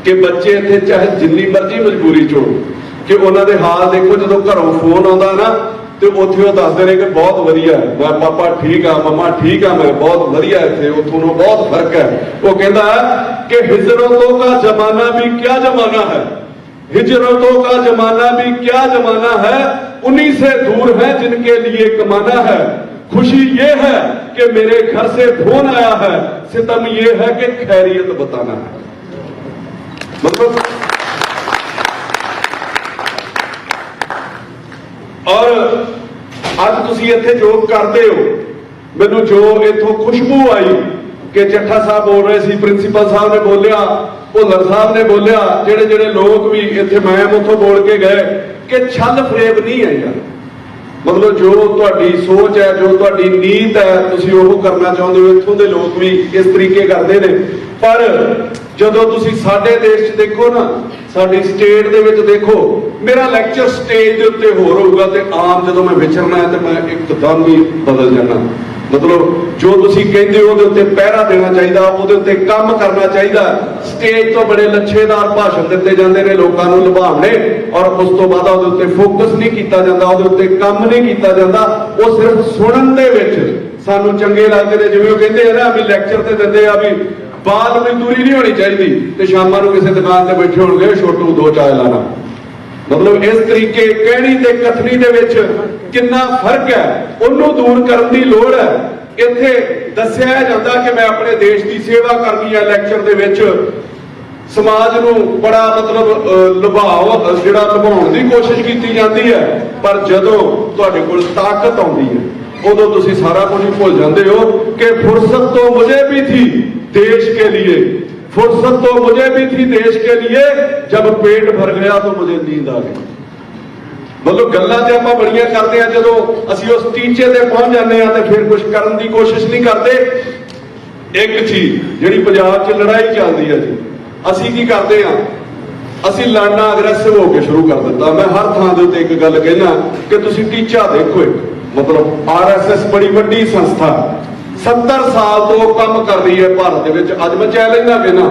ਕਿ ਬੱਚੇ ਇੱਥੇ ਚਾਹੇ ਜਿੰਨੀ ਮਰਜ਼ੀ ਮਜਬੂਰੀ ਚੋਂ, ਕਿ ਉਹਨਾਂ ਦੇ ਹਾਲ ਦੇਖੋ। ਜਦੋਂ ਘਰੋਂ ਫੋਨ ਆਉਂਦਾ ਨਾ ਤੇ ਉੱਥੇ ਉਹ ਦੱਸਦੇ ਨੇ ਕਿ ਬਹੁਤ ਵਧੀਆ, ਮੈਂ ਪਾਪਾ ਠੀਕ ਆ, ਮੰਮਾ ਠੀਕ ਆ, ਮੈਂ ਬਹੁਤ ਵਧੀਆ। ਇੱਥੇ ਉੱਥੋਂ ਨੂੰ ਬਹੁਤ ਫਰਕ ਹੈ। ਉਹ ਕਹਿੰਦਾ ਕਿ ਹਿਜਰਤੋਂ का जमाना भी क्या जमाना है, हिजरतों का जमाना भी क्या जमाना है, उन्हीं से दूर है जिनके लिए कमाना है। खुशी ये है कि मेरे घर से फोन आया है, सितम ये है कि खैरियत बताना है। मतलब और ਅੱਜ ਤੁਸੀਂ ਇੱਥੇ ਜੋਬ ਕਰਦੇ ਹੋ, ਮੈਨੂੰ ਜੋ ਇੱਥੋਂ ਖੁਸ਼ਬੂ ਆਈ ਕਿ ਚੱਠਾ ਸਾਹਿਬ ਬੋਲ ਰਹੇ ਸੀ, ਪ੍ਰਿੰਸੀਪਲ ਸਾਹਿਬ ਨੇ ਬੋਲਿਆ, ਭੁੱਲਰ ਸਾਹਿਬ ਨੇ ਬੋਲਿਆ, ਜਿਹੜੇ ਲੋਕ ਵੀ ਇੱਥੇ ਮੈਮ ਉੱਥੋਂ ਬੋਲ ਕੇ ਗਏ ਕਿ ਛਲ ਫਰੇਬ ਨਹੀਂ ਹੈ ਯਾਰ। ਮਤਲਬ ਜੋ ਤੁਹਾਡੀ ਸੋਚ ਹੈ, ਜੋ ਤੁਹਾਡੀ ਨੀਤ ਹੈ, ਤੁਸੀਂ ਉਹ ਕਰਨਾ ਚਾਹੁੰਦੇ ਹੋ। ਇੱਥੋਂ ਦੇ ਲੋਕ ਵੀ ਇਸ ਤਰੀਕੇ ਕਰਦੇ ਨੇ। ਪਰ ਜਦੋਂ ਤੁਸੀਂ ਸਾਡੇ ਦੇਸ਼ 'ਚ ਦੇਖੋ ਨਾ, ਸਾਡੀ ਸਟੇਟ ਦੇ ਵਿੱਚ ਦੇਖੋ, ਮੇਰਾ ਲੈਕਚਰ ਸਟੇਜ ਦੇ ਉੱਤੇ ਹੋਰ ਹੋਊਗਾ ਤੇ ਆਮ ਜਦੋਂ ਮੈਂ ਵਿਚਰਨਾ ਹੈ ਤੇ ਮੈਂ ਇੱਕਦਮ ਹੀ ਬਦਲ ਜਾਣਾ। ਮਤਲਬ ਜੋ ਤੁਸੀਂ ਕਹਿੰਦੇ ਹੋ ਉਹਦੇ ਉੱਤੇ ਪਹਿਰਾ ਦੇਣਾ ਚਾਹੀਦਾ, ਉਹਦੇ ਉੱਤੇ ਕੰਮ ਕਰਨਾ ਚਾਹੀਦਾ। ਸਟੇਜ ਤੋਂ ਬੜੇ ਲੱਛੇਦਾਰ ਭਾਸ਼ਣ ਦਿੱਤੇ ਜਾਂਦੇ ਨੇ ਲੋਕਾਂ ਨੂੰ ਲੁਭਾਉਣੇ, ਔਰ ਉਸ ਤੋਂ ਬਾਅਦ ਉਹਦੇ ਉੱਤੇ ਫੋਕਸ ਨਹੀਂ ਕੀਤਾ ਜਾਂਦਾ, ਉਹਦੇ ਉੱਤੇ ਕੰਮ ਨਹੀਂ ਕੀਤਾ ਜਾਂਦਾ। ਉਹ ਸਿਰਫ ਸੁਣਨ ਦੇ ਵਿੱਚ ਸਾਨੂੰ ਚੰਗੇ ਲੱਗਦੇ ਨੇ। ਜਿਵੇਂ ਉਹ ਕਹਿੰਦੇ ਆ ਨਾ ਵੀ ਲੈਕਚਰ ਤੇ ਦਿੰਦੇ ਆ ਵੀ ਬਾਲ ਮਜ਼ਦੂਰੀ ਨਹੀਂ ਹੋਣੀ ਚਾਹੀਦੀ ਤੇ ਸ਼ਾਮਾਂ ਨੂੰ ਕਿਸੇ ਦੁਕਾਨ ਤੇ ਬੈਠੇ ਹੋਣਗੇ ਛੋਟੂ ਦੋ ਚਾਹ ਲਾਣਾ। ਮਤਲਬ ਇਸ ਤਰੀਕੇ ਕਹਿਣੀ ਤੇ ਕਥਨੀ ਦੇ ਵਿੱਚ ਕਿੰਨਾ ਫਰਕ ਹੈ, ਉਹਨੂੰ ਦੂਰ ਕਰਨ ਦੀ ਲੋੜ ਹੈ। ਇੱਥੇ ਦੱਸਿਆ ਜਾਂਦਾ ਕਿ ਮੈਂ ਆਪਣੇ ਦੇਸ਼ ਦੀ ਸੇਵਾ ਕਰਨੀ ਹੈ, ਲੈਕਚਰ ਦੇ ਵਿੱਚ ਸਮਾਜ ਨੂੰ ਬੜਾ ਮਤਲਬ ਨਿਭਾਉਣ ਦੀ ਕੋਸ਼ਿਸ਼ ਕੀਤੀ ਜਾਂਦੀ ਹੈ, ਪਰ ਜਦੋਂ ਤੁਹਾਡੇ ਕੋਲ ਤਾਕਤ ਆਉਂਦੀ ਹੈ ਉਦੋਂ ਤੁਸੀਂ ਸਾਰਾ ਕੁਝ ਭੁੱਲ ਜਾਂਦੇ ਹੋ ਕਿ फुर्सत तो मुझे भी थी देश के लिए, फुर्सत तो मुझे भी थी देश के लिए, जब पेट भर गया तो मुझे नींद आ गई। मतलब ਗੱਲਾਂ ਤੇ ਆਪਾਂ ਬੜੀਆਂ ਕਰਦੇ ਆ, ਜਦੋਂ ਅਸੀਂ ਉਸ ਟੀਚੇ ਤੇ ਪਹੁੰਚ ਜਾਂਦੇ ਆ ਤੇ ਫਿਰ ਕੁਝ ਕਰਨ ਦੀ ਕੋਸ਼ਿਸ਼ ਨਹੀਂ ਕਰਦੇ। ਇੱਕ ਚੀਜ਼ ਜਿਹੜੀ ਪੰਜਾਬ 'ਚ ਲੜਾਈ ਚੱਲਦੀ ਹੈ ਜੀ, ਅਸੀਂ ਕੀ ਕਰਦੇ ਆ, ਅਸੀਂ ਲੜਨਾ ਅਗਰੈਸਿਵ ਹੋ ਕੇ ਸ਼ੁਰੂ ਕਰ ਦਿੱਤਾ। ਮੈਂ ਹਰ ਥਾਂ ਦੇ ਉੱਤੇ ਇੱਕ ਗੱਲ ਕਹਿਣਾ ਕਿ ਤੁਸੀਂ ਟੀਚਾ ਦੇਖੋ, ਇੱਕ ਮਤਲਬ RSS ਬੜੀ ਵੱਡੀ ਸੰਸਥਾ 70 ਸਾਲ ਤੋਂ ਕੰਮ ਕਰ ਰਹੀ ਹੈ ਭਾਰਤ ਦੇ ਵਿੱਚ। ਅੱਜ ਮੈਂ ਚੈਲੰਜ ਨਾ ਕਹਿਣਾ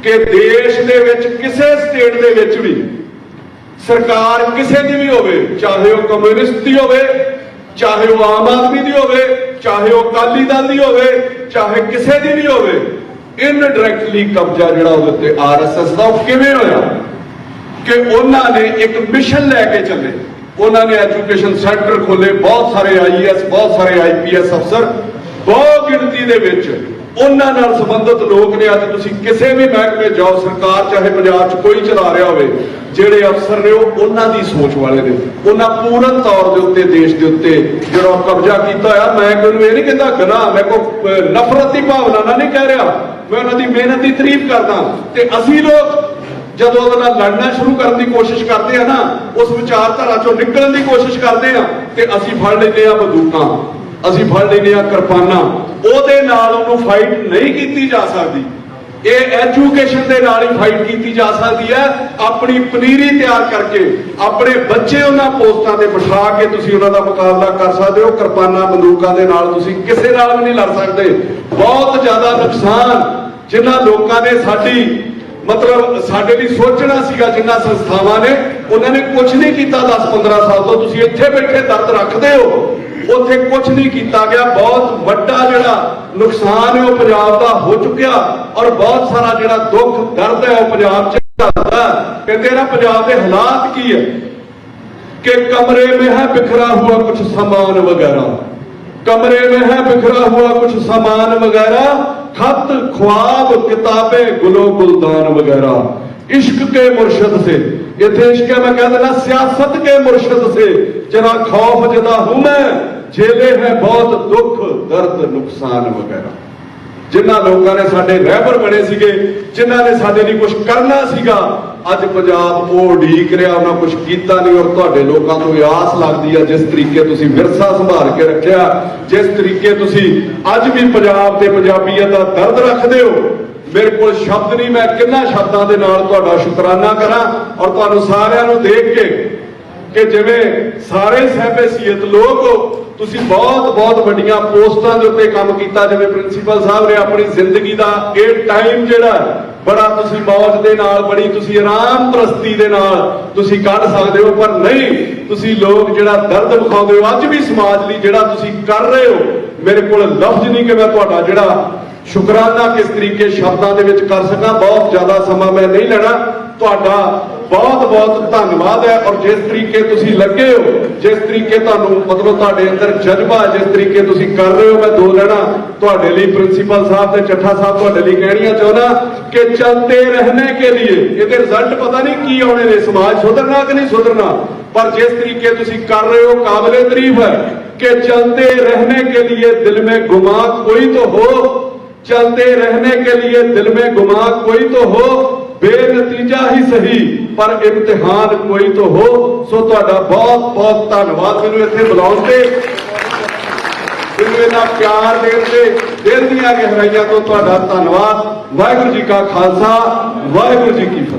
ਕਿ ਦੇਸ਼ ਦੇ ਵਿੱਚ ਕਿਸੇ ਸਟੇਟ ਦੇ ਵਿੱਚ ਵੀ ਸਰਕਾਰ ਕਿਸੇ ਦੀ ਵੀ ਹੋਵੇ, ਚਾਹੇ ਉਹ ਕਮਿਊਨਿਸਟ ਦੀ ਹੋਵੇ, ਚਾਹੇ ਉਹ ਆਮ ਆਦਮੀ ਦੀ ਹੋਵੇ, ਚਾਹੇ ਉਹ ਅਕਾਲੀ ਦਲ ਦੀ ਹੋਵੇ, ਚਾਹੇ ਕਿਸੇ ਦੀ ਵੀ ਹੋਵੇ, ਇਨਡਾਇਰੈਕਟਲੀ ਕਬਜ਼ਾ ਜਿਹੜਾ ਉਹਦੇ ਉੱਤੇ RSS ਦਾ ਉਹ ਕਿਵੇਂ ਹੋਇਆ ਕਿ ਉਹਨਾਂ ਨੇ ਇੱਕ ਮਿਸ਼ਨ ਲੈ ਕੇ ਚੱਲੇ। ਉਹਨਾਂ ਨੇ ਐਜੂਕੇਸ਼ਨ ਸੈਂਟਰ ਖੋਲੇ, ਬਹੁਤ ਸਾਰੇ IAS, ਬਹੁਤ ਸਾਰੇ IPS ਅਫਸਰ, ਬਹੁਤ ਗਿਣਤੀ ਦੇ ਵਿੱਚ ਉਹਨਾਂ ਨਾਲ ਸੰਬੰਧਿਤ ਲੋਕ ਨੇ। ਅੱਜ ਤੁਸੀਂ ਕਿਸੇ ਵੀ ਮਹਿਕਮੇ ਜਾਓ, ਸਰਕਾਰ ਚਾਹੇ ਪੰਜਾਬ 'ਚ ਕੋਈ ਚਲਾ ਰਿਹਾ ਹੋਵੇ, ਜਿਹੜੇ ਅਫਸਰ ਨੇ ਉਹ ਉਹਨਾਂ ਦੀ ਸੋਚ ਵਾਲੇ ਨੇ। ਉਹਨਾਂ ਪੂਰਨ ਤੌਰ ਦੇ ਉੱਤੇ ਦੇਸ਼ ਦੇ ਉੱਤੇ ਜਿਹੜਾ ਕਬਜ਼ਾ ਕੀਤਾ ਹੋਇਆ। ਮੈਂ ਕੋਈ ਇਹ ਨਹੀਂ ਕਹਿੰਦਾ ਗੁਨਾਹ, ਮੈਂ ਕੋਈ ਨਫ਼ਰਤ ਦੀ ਭਾਵਨਾ ਨਾਲ ਨਹੀਂ ਕਹਿ ਰਿਹਾ, ਮੈਂ ਉਹਨਾਂ ਦੀ ਮਿਹਨਤ ਦੀ ਤਾਰੀਫ ਕਰਦਾ। ਤੇ ਅਸੀਂ ਲੋਕ ਜਦੋਂ ਉਹਦੇ ਨਾਲ ਲੜਨਾ ਸ਼ੁਰੂ ਕਰਨ ਦੀ ਕੋਸ਼ਿਸ਼ ਕਰਦੇ ਆ ਨਾ, ਉਸ ਵਿਚਾਰਧਾਰਾ ਚੋਂ ਨਿਕਲਣ ਦੀ ਕੋਸ਼ਿਸ਼ ਕਰਦੇ ਆ, ਤੇ ਅਸੀਂ ਫੜ ਲੈਂਦੇ ਆ ਬੰਦੂਕਾਂ, ਅਸੀਂ ਫੜ ਲੈਂਦੇ ਆ ਕਿਰਪਾਨਾਂ। ਉਹਦੇ ਨਾਲ ਉਹਨੂੰ ਫਾਈਟ ਨਹੀਂ ਕੀਤੀ ਜਾ ਸਕਦੀ। ਇਹ ਐਜੂਕੇਸ਼ਨ ਦੇ ਨਾਲ ਹੀ ਫਾਈਟ ਕੀਤੀ ਜਾ ਸਕਦੀ ਹੈ। ਆਪਣੀ ਪਨੀਰੀ ਤਿਆਰ ਕਰਕੇ ਆਪਣੇ ਬੱਚੇ ਉਹਨਾਂ ਪੋਸਟਾਂ ਤੇ ਬਿਠਾ ਕੇ ਤੁਸੀਂ ਉਹਨਾਂ ਦਾ ਮੁਕਾਬਲਾ ਕਰ ਸਕਦੇ ਹੋ। ਕਿਰਪਾਨਾਂ ਬੰਦੂਕਾਂ ਦੇ ਨਾਲ ਤੁਸੀਂ ਕਿਸੇ ਨਾਲ ਵੀ ਨਹੀਂ ਲੜ ਸਕਦੇ। ਬਹੁਤ ਜ਼ਿਆਦਾ ਨੁਕਸਾਨ ਜਿਨ੍ਹਾਂ ਲੋਕਾਂ ਨੇ ਮਤਲਬ ਸਾਡੇ ਲਈ ਸੋਚਣਾ ਸੀਗਾ, ਜਿਨ੍ਹਾਂ ਸੰਸਥਾਵਾਂ ਨੇ, ਉਹਨਾਂ ਨੇ ਕੁਝ ਨਹੀਂ ਕੀਤਾ। 10-15 ਸਾਲ ਤੋਂ ਤੁਸੀਂ ਇੱਥੇ ਬੈਠੇ ਦਰਦ ਰੱਖਦੇ ਹੋ, ਉੱਥੇ ਕੁਝ ਨਹੀਂ ਕੀਤਾ ਗਿਆ। ਬਹੁਤ ਵੱਡਾ ਜਿਹੜਾ ਨੁਕਸਾਨ ਹੈ ਉਹ ਪੰਜਾਬ ਦਾ ਹੋ ਚੁੱਕਿਆ, ਔਰ ਬਹੁਤ ਸਾਰਾ ਜਿਹੜਾ ਦੁੱਖ ਦਰਦ ਹੈ ਉਹ ਪੰਜਾਬ 'ਚ ਚੱਲਦਾ। ਕਹਿੰਦੇ ਨਾ ਪੰਜਾਬ ਦੇ ਹਾਲਾਤ ਕੀ ਹੈ ਕਿ ਕਮਰੇ ਮੇਂ ਹੈ ਬਿਖਰਾ ਹੁਆ ਕੁਛ ਸਾਮਾਨ ਵਗੈਰਾ, कमरे में है बिखरा हुआ कुछ सामान वगैरह, खत ख्वाब किताबें गुलो गुलदान वगैरह। इश्क के मुर्शद से, ये थे इश्क मैं कह देना, सियासत के मुर्शद से जना खौफ जदा हूं मैं, झेले हैं बहुत दुख दर्द नुकसान वगैरह। जिन्हां लोगों ने साडे रहबर बने सीगे, जिन्हां ने साडे लिए कुछ करना सीगा, ਅੱਜ ਪੰਜਾਬ ਉਹ ਉਡੀਕ ਰਿਹਾ, ਉਹਨਾਂ ਕੁਝ ਕੀਤਾ ਨਹੀਂ। ਔਰ ਤੁਹਾਡੇ ਲੋਕਾਂ ਤੋਂ ਆਸ ਲੱਗਦੀ ਹੈ, ਜਿਸ ਤਰੀਕੇ ਤੁਸੀਂ ਵਿਰਸਾ ਸੰਭਾਲ ਕੇ ਰੱਖਿਆ, ਜਿਸ ਤਰੀਕੇ ਤੁਸੀਂ ਅੱਜ ਵੀ ਪੰਜਾਬ ਤੇ ਪੰਜਾਬੀਅਤ ਦਾ ਦਰਦ ਰੱਖਦੇ ਹੋ, ਮੇਰੇ ਕੋਲ ਸ਼ਬਦ ਨਹੀਂ, ਮੈਂ ਕਿੰਨਾ ਸ਼ਬਦਾਂ ਦੇ ਨਾਲ ਤੁਹਾਡਾ ਸ਼ੁਕਰਾਨਾ ਕਰਾਂ। ਔਰ ਤੁਹਾਨੂੰ ਸਾਰਿਆਂ ਨੂੰ ਦੇਖ ਕੇ ਕਿ ਜਿਵੇਂ ਸਾਰੇ ਸਹਿਬ-ਸੀਅਤ ਲੋਕ ਹੋ, ਤੁਸੀਂ ਬਹੁਤ ਵੱਡੀਆਂ ਪੋਸਟਾਂ ਦੇ ਉੱਤੇ ਕੰਮ ਕੀਤਾ। ਜਿਵੇਂ ਪ੍ਰਿੰਸੀਪਲ ਸਾਹਿਬ ਨੇ ਆਪਣੀ ਜ਼ਿੰਦਗੀ ਦਾ ਇਹ ਟਾਈਮ ਜਿਹੜਾ ਬੜਾ ਤੁਸੀਂ ਮੌਜ ਦੇ ਨਾਲ, ਬੜੀ ਤੁਸੀਂ ਆਰਾਮ ਪ੍ਰਸਤੀ ਦੇ ਨਾਲ ਤੁਸੀਂ ਕੱਢ ਸਕਦੇ ਹੋ, ਪਰ ਨਹੀਂ, ਤੁਸੀਂ ਲੋਕ ਜਿਹੜਾ ਦਰਦ ਵਿਖਾਉਂਦੇ ਹੋ ਅੱਜ ਵੀ ਸਮਾਜ ਲਈ, ਜਿਹੜਾ ਤੁਸੀਂ ਕਰ ਰਹੇ ਹੋ, ਮੇਰੇ ਕੋਲ ਲਫ਼ਜ਼ ਨਹੀਂ ਕਿ ਮੈਂ ਤੁਹਾਡਾ ਜਿਹੜਾ ਸ਼ੁਕਰਾਨਾ ਕਿਸ ਤਰੀਕੇ ਸ਼ਬਦਾਂ ਦੇ ਵਿੱਚ ਕਰ ਸਕਾਂ। ਬਹੁਤ ਜ਼ਿਆਦਾ ਸਮਾਂ ਮੈਂ ਨਹੀਂ ਲੈਣਾ। ਤੁਹਾਡਾ ਬਹੁਤ ਧੰਨਵਾਦ ਹੈ। ਔਰ ਜਿਸ ਤਰੀਕੇ ਤੁਸੀਂ ਲੱਗੇ ਹੋ, ਜਿਸ ਤਰੀਕੇ ਤੁਹਾਨੂੰ ਮਤਲਬ ਤੁਹਾਡੇ ਅੰਦਰ ਜਜ਼ਬਾ, ਜਿਸ ਤਰੀਕੇ ਤੁਸੀਂ ਕਰ ਰਹੇ ਹੋ, ਮੈਂ ਦੋ ਲੈਣਾ ਤੁਹਾਡੇ ਲਈ ਪ੍ਰਿੰਸੀਪਲ ਸਾਹਿਬ ਤੇ ਚੱਠਾ ਸਾਹਿਬ ਤੁਹਾਡੇ ਲਈ ਕਹਿਣੀਆਂ ਚਾਹੁੰਦਾ ਕਿ ਚਲਤੇ ਰਹਿਣੇ ਕੇ ਲਈ ਇਹਦੇ ਰਿਜ਼ਲਟ ਪਤਾ ਨਹੀਂ ਕੀ ਆਉਣੇ ਨੇ, ਸਮਾਜ ਸੁਧਰਨਾ ਕਿ ਨਹੀਂ ਸੁਧਰਨਾ, ਪਰ ਜਿਸ ਤਰੀਕੇ ਤੁਸੀਂ ਕਰ ਰਹੇ ਹੋ ਕਾਬਿਲੇ ਤਾਰੀਫ ਹੈ कि चलते रहने के लिए दिल में गुमा कोई तो हो, चलते रहने के लिए दिल में गुमा कोई तो हो, बेनतीजा ही सही पर इम्तिहान कोई तो हो। सो तुहाडा बहुत धन्यवाद मैनूं इत्थे बुलाउण ते, मैनूं इन्ना प्यार देण ते, दिल दीआं गहराइयां तो तुहाडा धन्यवाद। वाहिगुरू जी का खालसा, वाहिगुरू जी की फतेह।